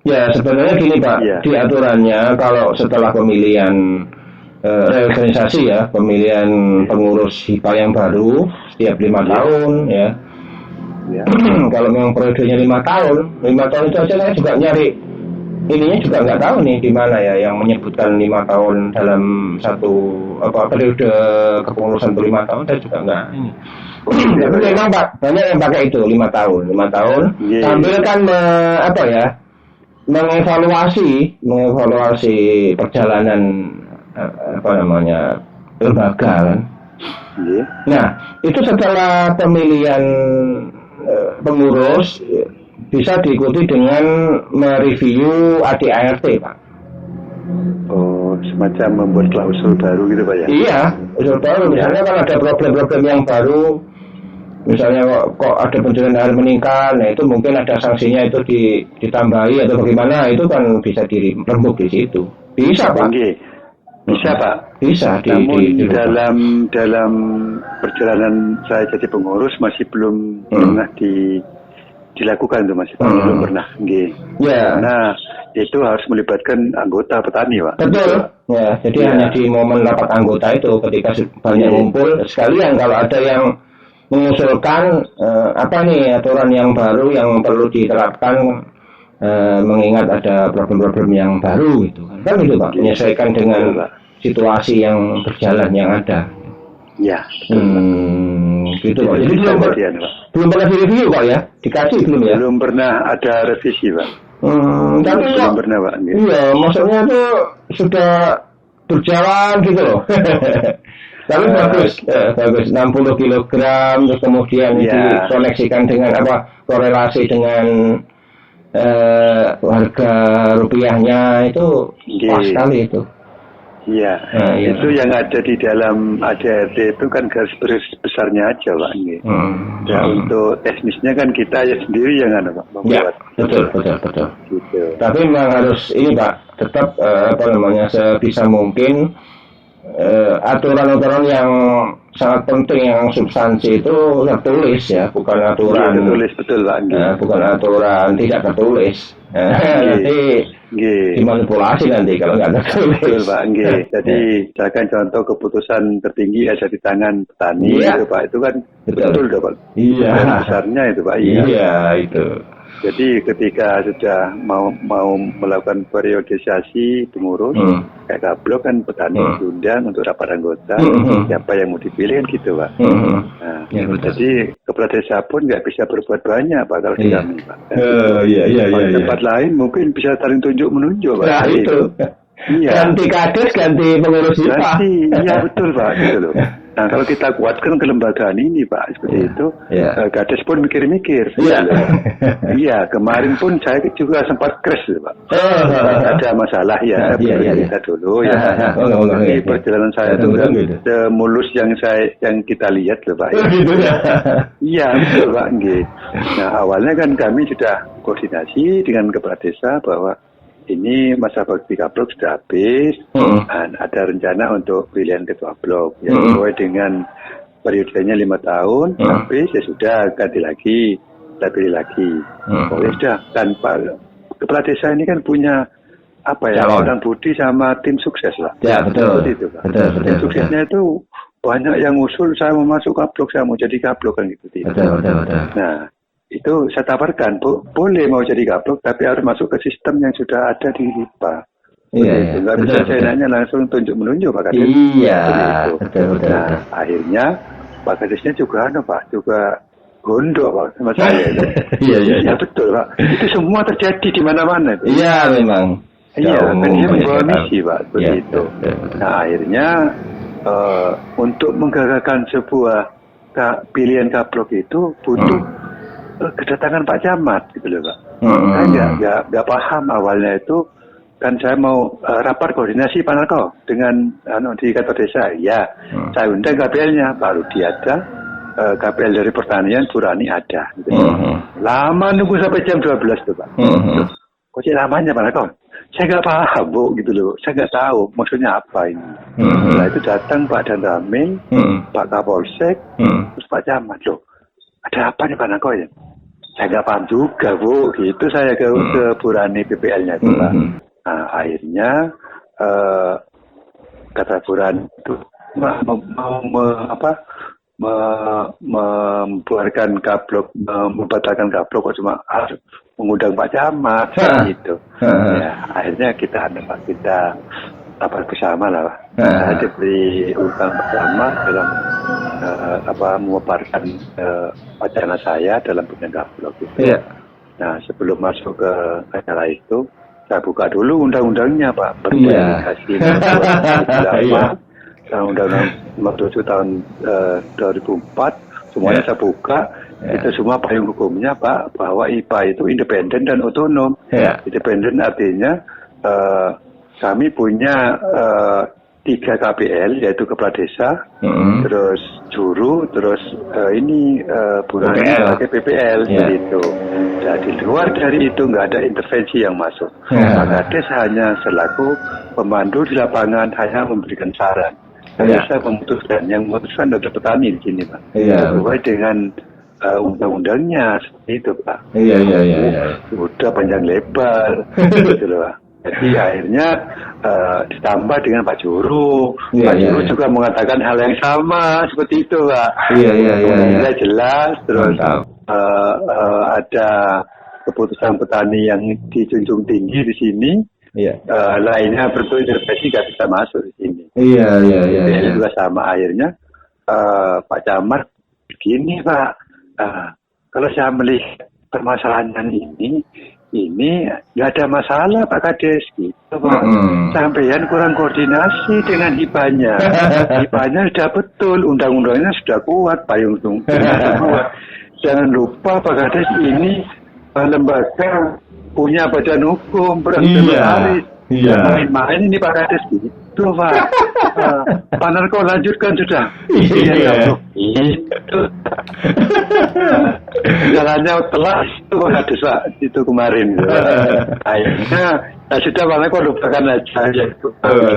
Speaker 1: Ya sebenarnya gini Pak, di aturannya kalau setelah pemilihan reorganisasi ya, pemilihan pengurus HIPA yang baru setiap 5 tahun ya. Kalau memang periodenya 5 tahun itu aja saya juga nyari ininya juga nggak tahu nih di mana ya yang menyebutkan 5 tahun dalam satu periode kepengurusan 5 tahun saya juga nggak ini. Tapi memang Pak banyak yang pakai itu 5 tahun sambil kan mengevaluasi perjalanan lembaga kan. Nah itu setelah pemilihan pengurus bisa diikuti dengan mereview ADART Pak.
Speaker 2: Oh, semacam membuat klausul baru gitu Pak ya? Iya,
Speaker 1: klausul baru. Misalnya kan ada problem-problem yang baru, misalnya kok ada pencurian air meningkat, nah itu mungkin ada sanksinya itu ditambahi atau bagaimana, itu kan bisa dirembuk di situ. Bisa Pak.
Speaker 2: Bisa Pak.
Speaker 1: Bisa.
Speaker 2: Namun dalam perjalanan saya jadi pengurus masih belum pernah dilakukan tuh masih belum pernah. Nah itu harus melibatkan anggota petani Pak.
Speaker 1: Betul. Ya, jadi hanya di momen rapat anggota itu ketika banyak ngumpul sekalian kalau ada yang mengusulkan aturan yang baru yang perlu diterapkan. Mengingat ada problem-problem yang baru gitu kan itu Pak, menyesuaikan dengan situasi yang berjalan yang ada.
Speaker 2: Ya.
Speaker 1: Gitu Pak. Jadi belum pernah direview Pak ya, dikasih belum ya?
Speaker 2: Belum pernah ada revisi Pak.
Speaker 1: Tapi
Speaker 2: belum pernah Pak.
Speaker 1: Iya, maksudnya itu sudah berjalan gitu loh. Tapi bagus 60 kg terus kemudian dikoneksikan dengan korelasi dengan harga rupiahnya itu pas sekali itu.
Speaker 2: Iya. Itu yang ada di dalam ADRT itu kan garis besarnya aja Pak. Untuk teknisnya kan kita sendiri yang membuat.
Speaker 1: Betul. Gitu. Tapi memang harus ini Pak, tetap sebisa mungkin aturan-aturan yang sangat penting yang substansi itu tertulis ya, bukan aturan
Speaker 2: tertulis, betul Pak.
Speaker 1: Bukan aturan tidak tertulis. Nanti dimanipulasi nanti kalau nggak tertulis.
Speaker 2: Betul Pak. Jadi misalkan contoh keputusan tertinggi ada di tangan petani itu Pak, itu kan betul dong Pak.
Speaker 1: Iya.
Speaker 2: Besarnya itu Pak.
Speaker 1: Iya itu.
Speaker 2: Jadi ketika sudah mau melakukan periodisasi pengurus, kayak gablok kan petani diundang untuk rapat anggota, siapa yang mau dipilih kan gitu Pak. Nah, jadi kepala desa pun nggak bisa berbuat banyak Pak kalau di kami Pak. Tempat lain mungkin bisa saling tunjuk menunjuk Pak.
Speaker 1: Nah itu. Iya. Ganti kades, ganti pengurus IPA.
Speaker 2: Iya betul Pak, gitu loh. Nah kalau kita kuatkan kelembagaan ini Pak, seperti itu, kades pun mikir-mikir. Iya, kemarin pun saya juga sempat crash Pak. Ada masalah ya, kita dulu ya. Jadi perjalanan saya itu semulus yang kita lihat loh Pak. Iya betul Pak. Nah awalnya kan kami sudah koordinasi dengan kepala desa bahwa ini masa bakti Gablok sudah habis dan ada rencana untuk pilihan ketua blok yang sesuai dengan periodenya 5 tahun habis ya sudah ganti lagi, kita pilih lagi. Sudah tanpa kepala desa ini kan punya orang budi sama tim sukses lah.
Speaker 1: Ya betul.
Speaker 2: Itu, betul. Tim suksesnya itu banyak yang usul saya mau masuk Gablok, saya mau jadi Gablok kan gitu.
Speaker 1: Betul.
Speaker 2: Nah itu saya tawarkan, boleh mau jadi Gablok, tapi harus masuk ke sistem yang sudah ada di HIPA.
Speaker 1: Iya.
Speaker 2: Nggak bisa seenaknya langsung tunjuk-menunjuk Pak Kades.
Speaker 1: Iya. Betul.
Speaker 2: Nah, akhirnya Pak Kadesnya juga gondok Pak sama saya. Iya betul Pak. Itu semua terjadi di mana-mana.
Speaker 1: Iya memang.
Speaker 2: Iya, kan dia membawa misi Pak, seperti itu. Nah akhirnya untuk menggagalkan sebuah pilihan Gablok itu butuh kedatangan Pak Camat gitu loh Pak. Saya nggak paham awalnya itu kan saya mau rapat koordinasi Panarko dengan di kantor desa. Ya, saya undang KPL-nya, baru dia ada KPL dari pertanian Burani ada. Gitu. Lama nunggu sampai jam 12 tuh Pak. Kok sih lamanya Panarko? Saya nggak paham Bu gitu loh. Saya nggak tahu maksudnya apa ini. Setelah itu datang Pak Danramil, Pak Kapolsek, terus Pak Camat loh. Ada apa nih Pak Nako ya? Saya nggak paham juga Bu. Gitu saya ke Burani PPL-nya itu Pak. Nah akhirnya kata Burani itu membuarkan Gablok, membatalkan Gablok kok cuma harus mengundang Pak Camat gitu. Ya akhirnya kita rapat bersama lah Pak. Saya diberi undang bersama dalam memaparkan wacana saya dalam bidang Gablok itu.
Speaker 1: Iya.
Speaker 2: Nah sebelum masuk ke acara itu, saya buka dulu undang-undangnya Pak. Berkomunikasi Undang-Undang Nomor 7 tahun 2004, semuanya saya buka. Itu semua payung hukumnya Pak, bahwa IPA itu independen dan otonom. Independen artinya kami punya 3 KPL, yaitu kepala desa, terus juru, terus Burani sebagai PPL, gitu. Nah, di luar dari itu nggak ada intervensi yang masuk. Pak Kades hanya selaku pemandu di lapangan, hanya memberikan saran. Saya memutuskan, yang memutuskan adalah petani di sini Pak. Sesuai dengan undang-undangnya seperti itu Pak.
Speaker 1: Iya.
Speaker 2: Udah panjang lebar, gitu loh Pak. Jadi akhirnya ditambah dengan Pak Juru. Pak Juru juga mengatakan hal yang sama seperti itu Pak. Iya. Jelas. Terus ada keputusan petani yang dijunjung tinggi di sini. Lainnya intervensi nggak bisa masuk di sini. Iya. Juga sama akhirnya Pak Camat begini Pak. Kalau saya melihat permasalahan ini nggak ada masalah Pak Kades gitu Pak. Sampeyan kurang koordinasi dengan HIPA-nya. HIPA-nya sudah betul, undang-undangnya sudah kuat, payung hukumnya sudah kuat. Jangan lupa Pak Kades ini lembaga punya badan hukum, berarti main-main ini Pak Kades gitu Pak. Pak Narko lanjutkan sudah. Iya. Jalannya telah itu Pak Kades Pak, itu kemarin. Akhirnya sudah Pak, kok lupakan aja ya.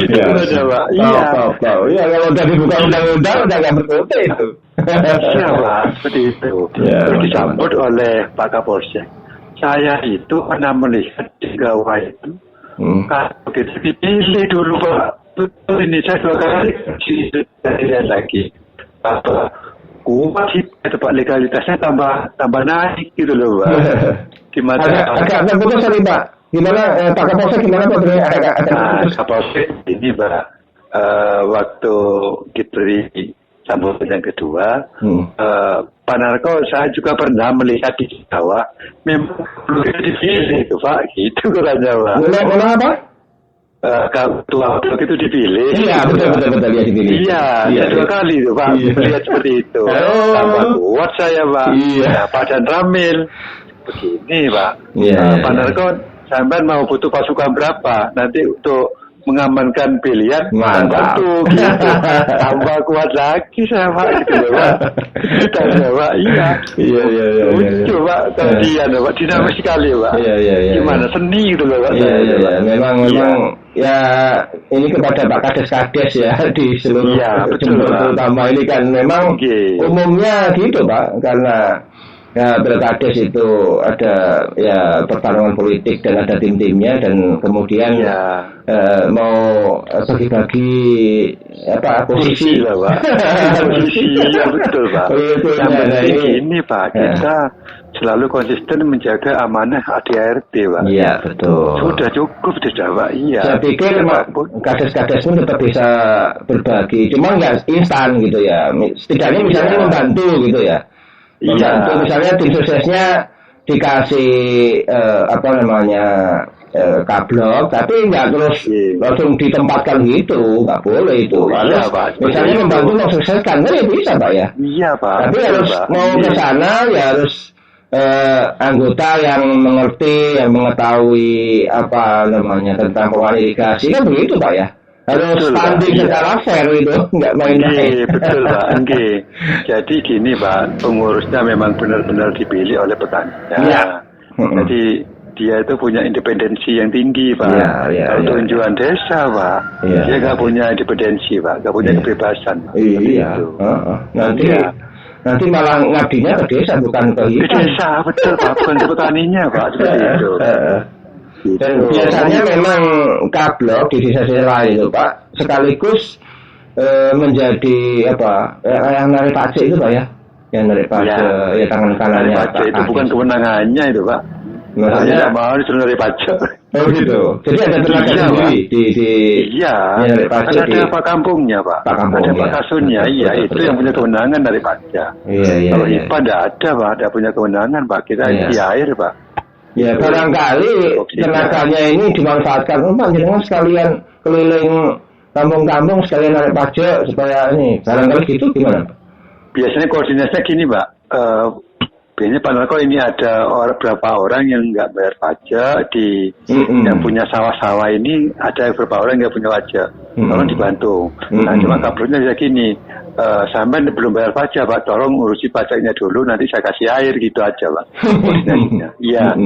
Speaker 1: Gitu aja Pak. Iya. Iya, kalau udah dibuka undang-undang udah nggak berkutik itu.
Speaker 2: Iya Pak, seperti itu. Terus disambut oleh Pak Kapolsek. Saya itu pernah melihat di Gawai itu, kalau kita dipilih dulu Pak. Betul ini saya 2 kali dilihat lagi. Apa? Kuat sih Pak, legalitasnya tambah naik gitu loh Pak.
Speaker 1: Agak terputus tadi Pak. Gimana Pak Kapolsek gimana Pak?
Speaker 2: Kapolsek ini Pak, waktu diberi sambutan yang kedua, Pak Narko saya juga pernah melihat di Jawa, memang perlu dipilih itu Pak, gitu katanya Pak.
Speaker 1: Memang apa?
Speaker 2: Ketua blok itu dipilih.
Speaker 1: Iya betul ya dipilih.
Speaker 2: Iya 2 kali itu Pak, melihat seperti itu. Tambah kuat saya Pak. Iya. Pak dan Ramil. Begini Pak. Pak Narko, sampean mau butuh pasukan berapa? Nanti untuk mengamankan pilihan, bantu gitu. Tambah kuat lagi saya Pak, gitu loh Pak. Tanya Pak, iya. Lucu Pak, kalian Pak, dinamis sekali Pak.
Speaker 1: Iya.
Speaker 2: Gimana, seni gitu loh Pak.
Speaker 1: Iya. Memang ya ini kepada Pak Kades ya di seluruh Jember terutama ini kan memang umumnya gitu Pak, karena ya Pilkades itu ada ya pertarungan politik dan ada tim-timnya dan kemudian mau bagi-bagi posisi
Speaker 2: lah Pak. Posisi ya betul Pak. Yang penting ini Pak, kita selalu konsisten menjaga amanah ADART Pak.
Speaker 1: Iya betul.
Speaker 2: Sudah cukup sudah Pak. Iya.
Speaker 1: Saya pikir kades-kades pun tetap bisa berbagi, cuma nggak instan gitu ya. Setidaknya misalnya membantu gitu ya. Iya, misalnya tim suksesnya dikasih kablok, tapi nggak terus langsung ditempatkan gitu, nggak boleh itu.
Speaker 2: Iya, Pak.
Speaker 1: Misalnya membantu mensukseskan, kan ya bisa Pak ya.
Speaker 2: Iya Pak.
Speaker 1: Tapi harus mau ke sana ya harus anggota yang mengerti, yang mengetahui tentang pengelolaan irigasi kan begitu Pak ya. Harus tanding secara fair itu, nggak main-main.
Speaker 2: Betul Pak, Jadi gini Pak, pengurusnya memang benar-benar dipilih oleh petani. Jadi dia itu punya independensi yang tinggi Pak. Kalau tujuan desa Pak, dia nggak punya independensi Pak, nggak punya kebebasan.
Speaker 1: Nanti malah ngabdinya ke desa bukan ke hidup.
Speaker 2: Ke desa, betul Pak, bukan ke petaninya Pak, seperti itu.
Speaker 1: Dan biasanya memang kablok di desa-desa lain itu Pak sekaligus menjadi yang narik pajak itu Pak ya, yang narik pajak tangan kanannya
Speaker 2: pajak itu bukan kewenangannya itu Pak. Maksudnya tidak mau disuruh narik pajak.
Speaker 1: Oh gitu. Jadi ada tenaga sendiri di narik pajak.
Speaker 2: Ada Pak Kampungnya Pak. Ada Pak Kasunnya. Iya itu yang punya kewenangan narik pajak. Kalau IPA tidak ada Pak, tidak punya kewenangan Pak. Kita isi air Pak.
Speaker 1: Ya barangkali tenaganya ini dimanfaatkan Pak, jangan sekalian keliling kampung-kampung sekalian narik pajak supaya ini barangkali gitu gimana Pak?
Speaker 2: Biasanya koordinasinya gini Pak, biasanya Pak Narko ini ada berapa orang yang nggak bayar pajak yang punya sawah-sawah ini, ada beberapa orang yang nggak punya pajak, tolong dibantu. Nah cuma kabarnya bisa gini, sampai belum bayar pajak Pak, tolong urusi pajaknya dulu, nanti saya kasih air gitu aja Pak. Iya.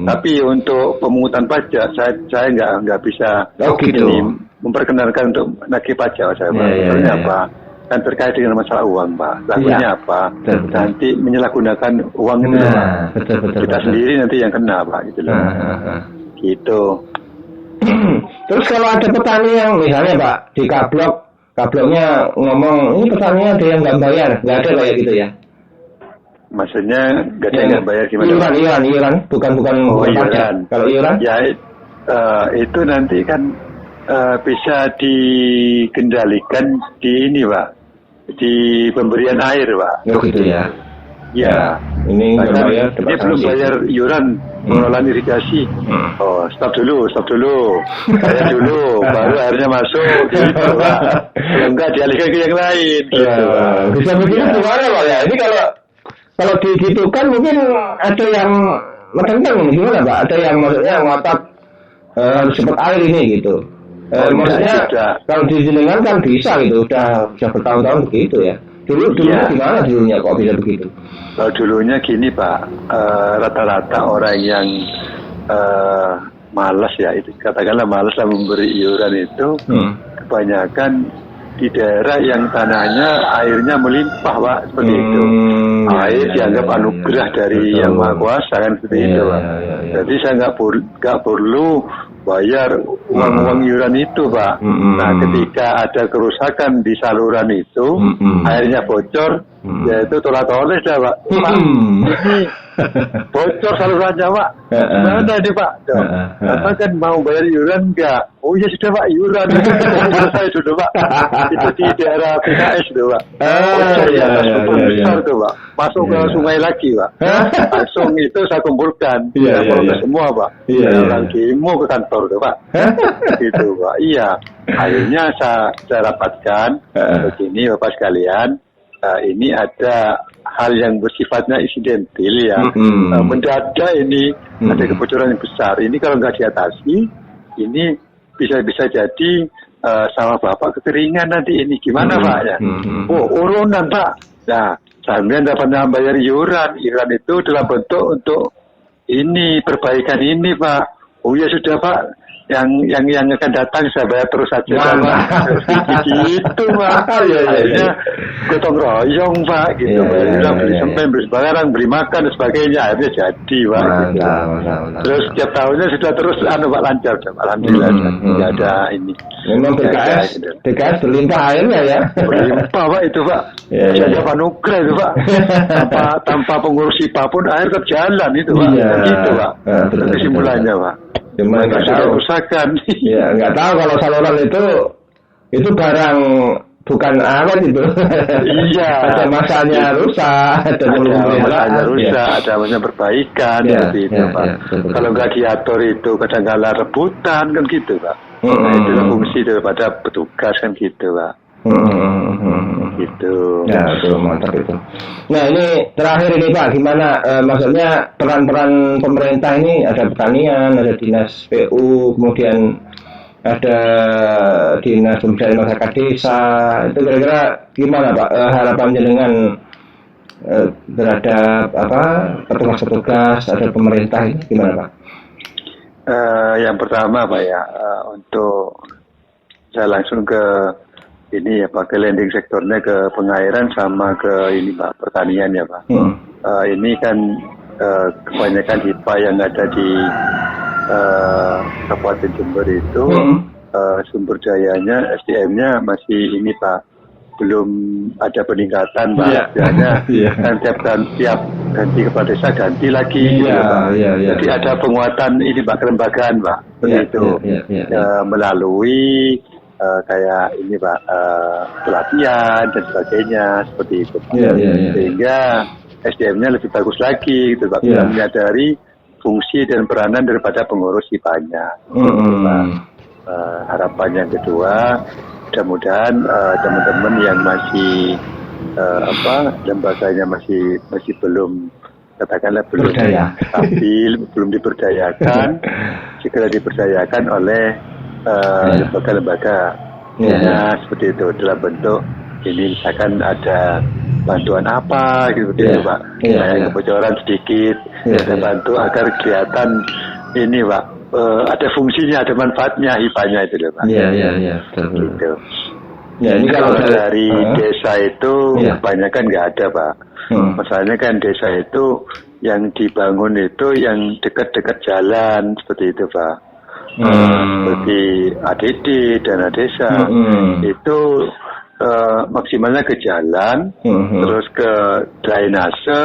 Speaker 2: Tapi untuk pemungutan pajak saya nggak bisa memperkenalkan untuk nagih pajak saya Pak. Soalnya apa? Kan terkait dengan masalah uang Pak. Takutnya apa? Nanti menyalahgunakan uang itu Pak.
Speaker 1: Betul.
Speaker 2: Kita sendiri nanti yang kena Pak gitu loh. Gitu.
Speaker 1: Terus kalau ada petani yang misalnya Pak di kabloknya ngomong ini petaninya ada yang nggak bayar, nggak ada kayak gitu ya?
Speaker 2: Maksudnya nggak ada yang nggak bayar gimana?
Speaker 1: Iuran, bukan pajak. Kalau iuran?
Speaker 2: Ya itu nanti kan bisa dikendalikan di ini Pak, di pemberian air Pak.
Speaker 1: Oh gitu ya?
Speaker 2: Ya.
Speaker 1: Ini
Speaker 2: belum bayar iuran pengelolaan irigasi. Oh, stop dulu. Bayar dulu, baru airnya masuk. Gitu, Pak. Kalau enggak dialihkan ke yang lain. Gitu,
Speaker 1: bisa begitu gimana Pak ya? Ini kalau digitukan mungkin ada yang menentang gimana Pak? Ada yang maksudnya ngotot harus cepat air ini gitu. Maksudnya kalau dijenengan kan bisa gitu, udah bertahun-tahun begitu ya. Dulu gimana dulunya kok bisa begitu?
Speaker 2: Kalau dulunya gini Pak, rata-rata orang yang malas ya, itu katakanlah malas lah memberi iuran itu. Kebanyakan di daerah yang tanahnya airnya melimpah Pak, seperti itu. Air dianggap anugerah dari Yang Maha Kuasa kan, seperti itu Pak. Jadi saya nggak perlu bayar uang iuran itu Pak. Nah ketika ada kerusakan di saluran itu, airnya bocor, yaitu tolak-tolak dah Pak. Pak, ini bocor salurannya Pak. Gimana ini Pak? Apa kan mau bayar iuran enggak? Oh ya sudah Pak, iuran itu selesai sudah Pak. Itu di daerah PKS itu Pak. Bocor ya, besar tuh Pak. Masuk ke sungai lagi Pak. Langsung itu saya kumpulkan. Protes semua Pak. Orang demo ke kantor tuh Pak. Gitu Pak. Iya. Akhirnya saya rapatkan begini Bapak sekalian. Ini ada hal yang bersifatnya insidentil ya, mendadak ini ada kebocoran yang besar. Ini kalau nggak diatasi, ini bisa jadi sama Bapak kekeringan nanti ini gimana Pak ya? Oh urunan Pak. Nah, sampean dapat bayar iuran itu dalam bentuk untuk ini perbaikan ini Pak. Oh ya sudah Pak. Yang akan datang saya bayar terus saja Pak. Gitu Pak. Akhirnya gotong royong Pak gitu. Beli semen, beli barang, beli makan dan sebagainya. Akhirnya jadi Pak. Gitu. Terus setiap tahunnya sudah terus Pak lancar Pak. Alhamdulillah tidak ada ini.
Speaker 3: Memang PKS berlimpah airnya ya.
Speaker 2: Berlimpah Pak itu Pak. Jadi anugerah itu Pak. Tanpa pengurus IPA pun air tetap jalan itu Pak. Gitu Pak. Itu kesimpulannya Pak.
Speaker 3: Cuma nggak tahu
Speaker 2: usahakan.
Speaker 3: Ya nggak tahu kalau saluran itu barang bukan awet itu.
Speaker 2: Iya.
Speaker 3: Ada masanya rusak, ada
Speaker 2: masanya rusak, ada masanya perbaikan seperti itu Pak. Kalau nggak diatur itu kadang-kala rebutan kan gitu Pak. Nah itulah fungsi daripada petugas kan gitu Pak. Gitu.
Speaker 3: Ya itu mantap itu. Nah ini terakhir ini Pak, gimana maksudnya peran-peran pemerintah ini, ada pertanian, ada dinas PU, kemudian ada dinas pemberdayaan masyarakat desa, itu kira-kira gimana Pak harapan jenengan terhadap petugas-petugas, ada pemerintah ini gimana Pak?
Speaker 2: Yang pertama Pak ya, untuk saya langsung ke ini ya Pak, ke landing sektornya, ke pengairan sama ke ini Pak, pertanian ya Pak. Ini kan kebanyakan HIPA yang ada di Kabupaten Jember itu sumber dayanya, SDM-nya masih ini Pak, belum ada peningkatan Pak. Biasanya kan tiap ganti kepala desa ganti lagi gitu Pak. Jadi ada penguatan ini Pak, kelembagaan Pak, begitu melalui kayak ini Pak, pelatihan dan sebagainya seperti itu Pak. Sehingga SDM-nya lebih bagus lagi gitu Pak, menyadari fungsi dan peranan daripada pengurus IPA-nya. Harapan yang kedua, mudah-mudahan teman-teman yang masih lembaganya masih belum, katakanlah belum stabil, belum diberdayakan, segera diberdayakan oleh lembaga-lembaga seperti itu, dalam bentuk ini misalkan ada bantuan apa gitu Pak, kebocoran sedikit, kita bantu agar kelihatan ini Pak, ada fungsinya, ada manfaatnya HIPA-nya itu loh Pak. Gitu. Ya, ini kalau dari desa itu kebanyakan nggak ada Pak. Masalahnya kan desa itu yang dibangun itu yang dekat-dekat jalan seperti itu Pak. Seperti ADD, dana desa itu maksimalnya ke jalan, terus ke drainase,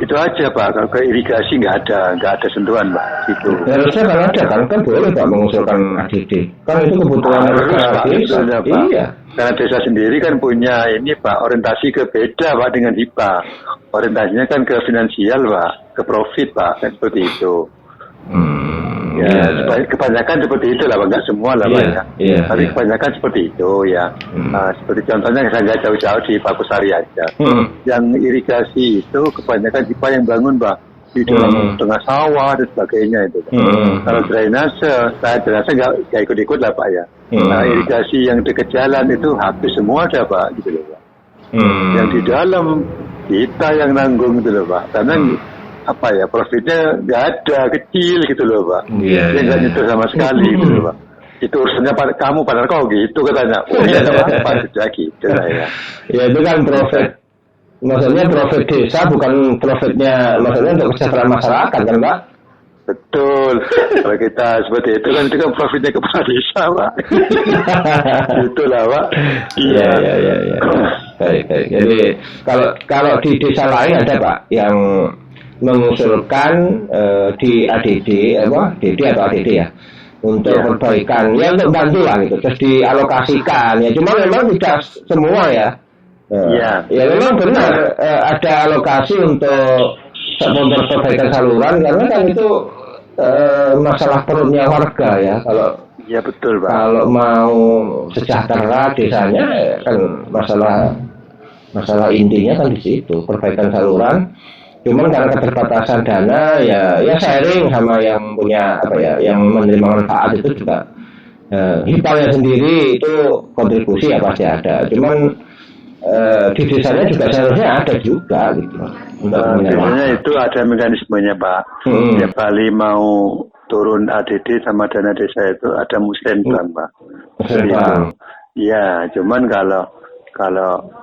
Speaker 2: itu aja Pak. Kalau ke irigasi nggak ada sentuhan Pak. Gitu.
Speaker 3: Harusnya kan ada, kan boleh Pak mengusulkan ADD. Kan itu kebutuhan
Speaker 2: desa Pak. Iya. Karena desa sendiri kan punya ini Pak, orientasi ke beda Pak dengan HIPA. Orientasinya kan ke finansial Pak, ke profit Pak, kan seperti itu. Kebanyakan seperti itu lah, enggak semua lah Pak ya. Tapi kebanyakan seperti itu ya. Seperti contohnya saya nggak jauh-jauh di Pakusari aja. Yang irigasi itu kebanyakan HIPA yang bangun Pak, di dalam tengah sawah dan sebagainya itu. Kalau drainase nggak ikut-ikut lah Pak ya. Irigasi yang dekat jalan itu habis semua ada Pak, gitu loh Pak. Yang di dalam kita yang nanggung gitu loh Pak, karena profitnya nggak ada, kecil gitu loh Pak.
Speaker 3: Iya.
Speaker 2: Dia nggak nyentuh sama sekali gitu loh Pak. Itu urusannya kamu padahal kau gitu katanya. Oh iya apa sudah gitu lah ya.
Speaker 3: Ya itu kan profit. Maksudnya profit desa bukan profitnya, maksudnya untuk kesejahteraan masyarakat kan Pak?
Speaker 2: Betul. Kalau kita seperti itu kan profitnya kepala desa Pak. Itulah Pak.
Speaker 3: Iya. Baik. Jadi kalau di desa lain ada Pak yang mengusulkan di ADD DD atau ADD ya untuk perbaikan ya untuk bantu lah gitu, terus dialokasikan ya, cuma memang tidak semua ya. Ya memang benar ada alokasi untuk perbaikan saluran karena kan itu masalah perutnya warga ya. Kalau
Speaker 2: ya betul Pak.
Speaker 3: Kalau mau sejahtera desanya kan masalah intinya kan di situ, perbaikan saluran. Cuman karena keterbatasan dana ya sharing sama yang punya yang menerima manfaat itu juga hipalnya sendiri itu kontribusi ya pasti ada. Cuman di desanya juga seharusnya ada juga gitu.
Speaker 2: Biasanya itu ada mekanismenya Pak. Ya Bali mau turun ADD sama dana desa itu ada musrenbang Pak. Ya, cuman kalau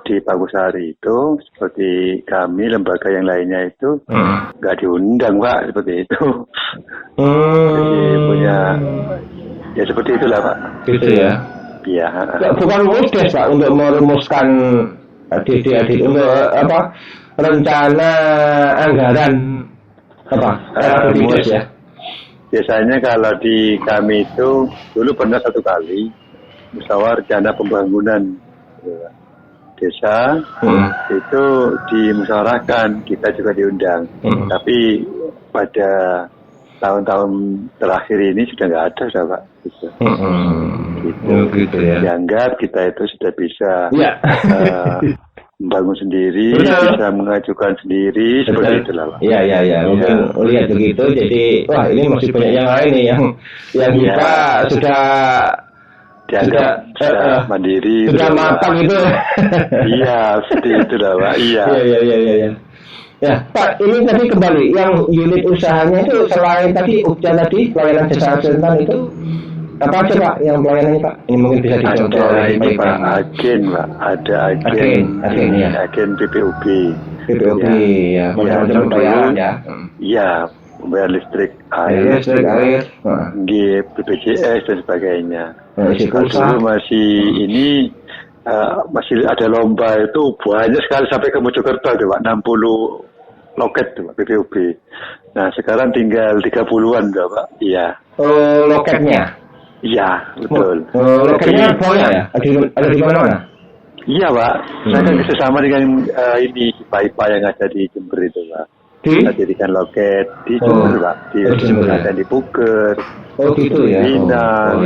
Speaker 2: di Pagusari itu seperti kami lembaga yang lainnya itu nggak diundang Pak seperti itu. Jadi punya ya seperti itulah Pak.
Speaker 3: Gitu ya.
Speaker 2: Iya.
Speaker 3: Bukan mudah Pak untuk merumuskan ADD untuk rencana anggaran ya.
Speaker 2: Biasanya kalau di kami itu dulu pernah satu kali musyawarah rencana pembangunan desa itu dimusyawarahkan, kita juga diundang. Tapi pada tahun-tahun terakhir ini sudah nggak ada sudah Pak. Gitu.
Speaker 3: Gitu ya.
Speaker 2: Dianggap kita itu sudah bisa membangun sendiri, bisa mengajukan sendiri, seperti itulah Pak.
Speaker 3: Iya. Mungkin lihat begitu, jadi wah ini masih banyak yang lain nih yang kita sudah
Speaker 2: dianggap sudah mandiri,
Speaker 3: sudah matang itu.
Speaker 2: Iya, seperti itu lah Pak. Iya.
Speaker 3: Ya Pak, ini tadi kembali yang unit usahanya itu selain tadi UPJA tadi pelayanan jasa kesehatan itu apa aja Pak yang pelayanannya Pak? Ini mungkin bisa dicontoh.
Speaker 2: Ini Pak agen Pak, ada agen PPUB.
Speaker 3: PPUB ya. Macam-macam pembayaran ya.
Speaker 2: Iya. Membayar listrik, air, BPJS dan sebagainya. Kalau masih ini masih ada lomba itu banyak sekali sampai ke Mojokerto ada Pak, 60 loket tuh Pak PPUB. Nah sekarang tinggal 30-an udah Pak. Iya.
Speaker 3: Loketnya?
Speaker 2: Iya betul.
Speaker 3: Loketnya banyak ya? Ada di mana?
Speaker 2: Iya Pak. Saya kan kerjasama dengan ini IPA yang ada di Jember itu Pak. Kita jadikan loket di Jember Pak, di ada di Puger,
Speaker 3: gitu ya.
Speaker 2: Minang,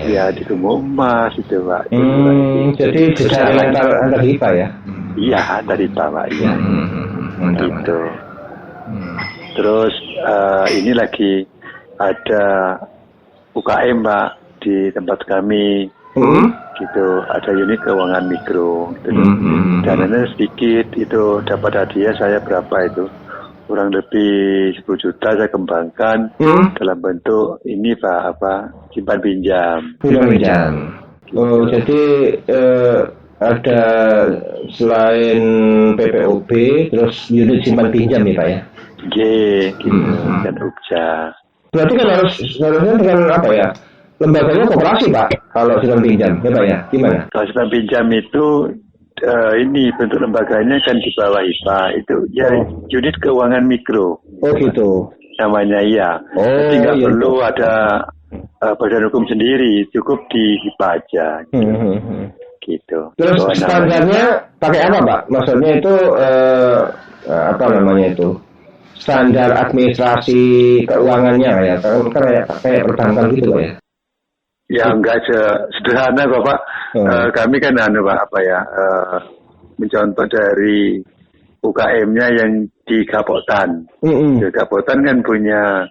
Speaker 2: ya di Sumur Emas itu Pak.
Speaker 3: Jadi jaringan antar IPA ya?
Speaker 2: Iya antar IPA Pak, iya. Gitu. Terus ini lagi ada UKM Pak di tempat kami. Gitu, ada unit keuangan mikro. Gitu. Dananya sedikit itu dapat hadiah saya berapa itu? Kurang lebih 10 juta saya kembangkan dalam bentuk ini Pak simpan pinjam.
Speaker 3: Jadi ada selain PPUB terus unit simpan pinjam ya Pak ya?
Speaker 2: Gitu dan UPJA.
Speaker 3: Berarti kan harusnya dengan lembaganya koperasi Pak kalau simpan pinjam ya Pak ya? Gimana?
Speaker 2: Kalau simpan pinjam itu ini bentuk lembaganya kan di bawah IPA itu ya unit keuangan mikro.
Speaker 3: Gitu.
Speaker 2: Namanya iya. Jadi nggak perlu ada badan hukum sendiri, cukup di IPA aja. Gitu.
Speaker 3: Terus standarnya pakai apa Pak? Maksudnya itu apa namanya itu? Standar administrasi keuangannya ya, kayak perbankan gitu Pak ya?
Speaker 2: Ya enggak sederhana Bapak. Kami kan mencontoh dari UKM-nya yang di Kapotan. Kapotan kan punya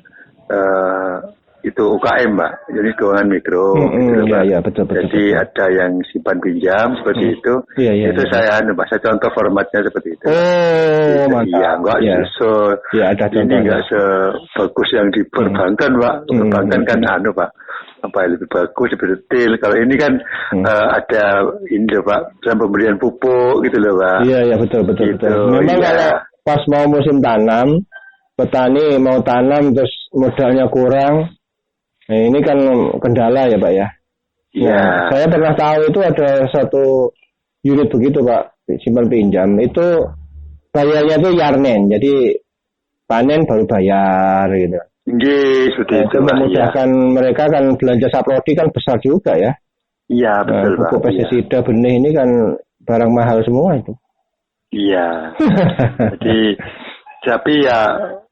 Speaker 2: itu UKM Pak, jadi keuangan mikro. Gitu,
Speaker 3: iya betul.
Speaker 2: Jadi ada yang simpan pinjam seperti itu. Itu saya Pak, saya contoh formatnya seperti itu.
Speaker 3: Oh, mantap.
Speaker 2: Iya, enggak
Speaker 3: ada
Speaker 2: ini enggak sebagus yang di perbankan Pak. Perbankan kan Pak, apa lebih bagus, lebih detail. Kalau ini kan ada ini Pak, pemberian pupuk gitu loh Pak.
Speaker 3: Iya betul.
Speaker 2: Gitu,
Speaker 3: Memang kalau pas mau musim tanam, petani mau tanam terus modalnya kurang, nah ini kan kendala ya Pak ya.
Speaker 2: Iya.
Speaker 3: Nah, saya pernah tahu itu ada satu unit begitu Pak, simpan pinjam itu bayarnya itu yarnen, jadi panen baru bayar gitu.
Speaker 2: Seperti itu.
Speaker 3: Memudahkan mereka kan belanja saprodi kan besar juga ya.
Speaker 2: Iya betul Pak.
Speaker 3: Pupuk pestisida benih ini kan barang mahal semua itu.
Speaker 2: Iya. Jadi tapi ya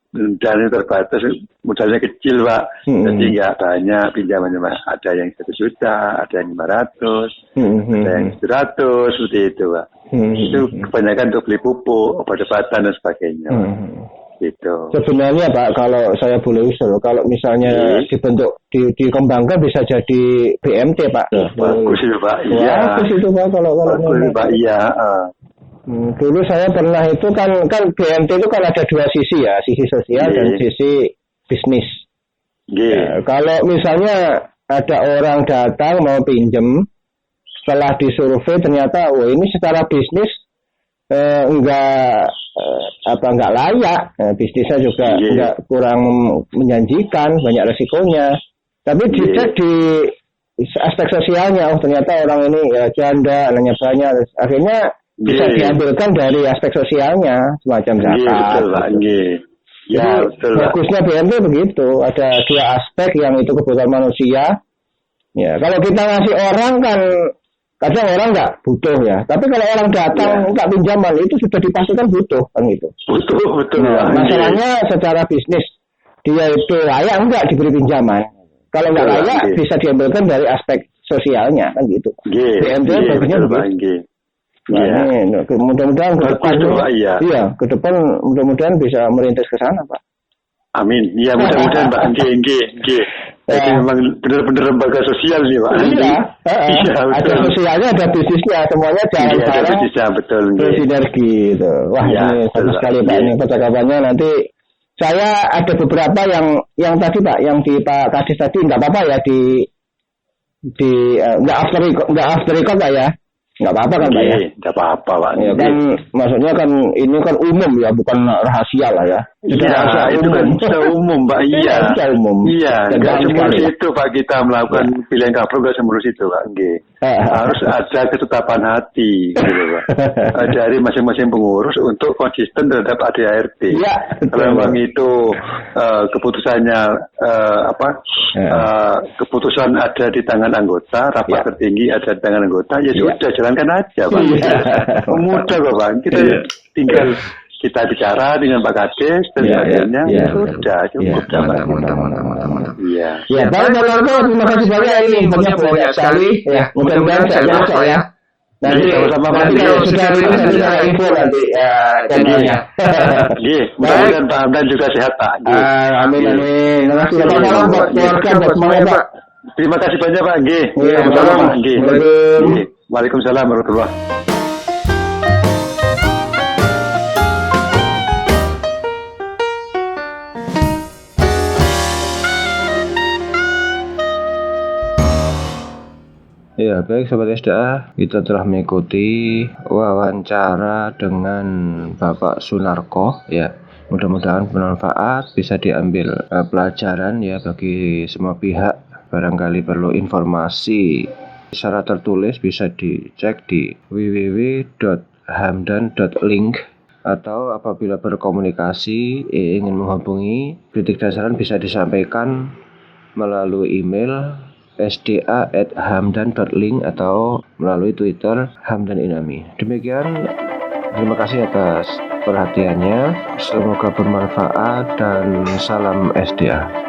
Speaker 2: modalnya terbatas, modalnya kecil Pak. Jadi nggak banyak pinjamannya Pak. Ada yang 1 juta, ada yang 500, ada yang 100 seperti itu Pak. Itu kebanyakan untuk beli pupuk, obat-obatan dan sebagainya. Gitu. Sebenarnya
Speaker 3: Pak, kalau saya boleh usul, kalau misalnya dibentuk dikembangkan bisa jadi BMT Pak.
Speaker 2: Bagus itu Pak. Iya.
Speaker 3: Bagus itu Pak kalau
Speaker 2: Pak. Iya.
Speaker 3: Dulu saya pernah itu kan BMT itu kan ada 2 sisi ya, sisi sosial dan sisi bisnis. Ya, kalau misalnya ada orang datang mau pinjem, setelah disurvei ternyata ini secara bisnis enggak layak, bisnisnya juga enggak, kurang menjanjikan, banyak resikonya. Tapi dicek di aspek sosialnya, ternyata orang ini ya janda, anaknya banyak, akhirnya bisa diambilkan dari aspek sosialnya, semacam zakat. Bagusnya BMT begitu, ada 2 aspek, yang itu kebutuhan manusia. Ya, kalau kita ngasih orang kan kadang orang nggak butuh ya, tapi kalau orang datang nggak pinjaman itu sudah dipastikan butuh kan gitu.
Speaker 2: Betul.
Speaker 3: Nah, masalahnya secara bisnis dia itu layak nggak diberi pinjaman. Kalau nggak layak bisa diambilkan dari aspek sosialnya kan gitu. BMT bagusnya begitu. Nah, mudah-mudahan ke depan ke depan mudah-mudahan bisa merintis ke sana Pak.
Speaker 2: Amin. Iya mudah-mudahan Pak. Jadi memang benar-benar lembaga sosial nih Pak.
Speaker 3: Iya. Ada sosialnya, ada bisnisnya, semuanya
Speaker 2: jalan-jalan. Betul.
Speaker 3: Bersinergi gitu. Wah ini bagus sekali Pak. Ini percakapannya nanti saya ada beberapa yang tadi Pak, yang di Pak Kadis tadi nggak apa-apa ya di nggak after record Pak ya. Nggak apa-apa kan Pak ya?
Speaker 2: Nggak apa-apa Pak.
Speaker 3: Ya kan, maksudnya kan ini kan umum ya, bukan rahasia lah ya.
Speaker 2: Iya, itu kan sudah umum Pak. Iya.
Speaker 3: Sudah umum.
Speaker 2: Iya. Nggak semurus itu Pak kita melakukan pilihan kapro, nggak semurus itu Pak. Harus ada ketetapan hati gitu Pak. Dari masing-masing pengurus untuk konsisten terhadap ADART.
Speaker 3: Iya.
Speaker 2: Kalau memang itu keputusannya keputusan ada di tangan anggota, rapat tertinggi ada di tangan anggota, ya sudah jalankan aja Pak. Mudah kok Pak. Kita tinggal kita bicara dengan Pak Kades dan sebagainya. Sudah cukup.
Speaker 1: Mantap.
Speaker 2: Iya.
Speaker 3: Ya, baik terima kasih banyak, ini banyak sekali. Ya, mudah-mudahan saya Pak ya. Nanti
Speaker 2: sama-sama Pak.
Speaker 3: Sudah ada info nanti channelnya.
Speaker 2: Mudah-mudahan Pak Hamdan juga sehat Pak.
Speaker 3: Amin. Terima kasih. Salam buat keluarga, buat semuanya Pak.
Speaker 2: Terima kasih banyak Pak. Waalaikumsalam warahmatullahi wabarakatuh.
Speaker 1: Ya, baik Sobat SDA, kita telah mengikuti wawancara dengan Bapak Sunarko ya. Mudah-mudahan bermanfaat, bisa diambil pelajaran ya bagi semua pihak. Barangkali perlu informasi secara tertulis bisa dicek di www.hamdan.link, atau apabila berkomunikasi ingin menghubungi kritik dan saran bisa disampaikan melalui email sda@hamdan.link atau melalui Twitter Hamdan Inami. Demikian, terima kasih atas perhatiannya. Semoga bermanfaat dan salam SDA.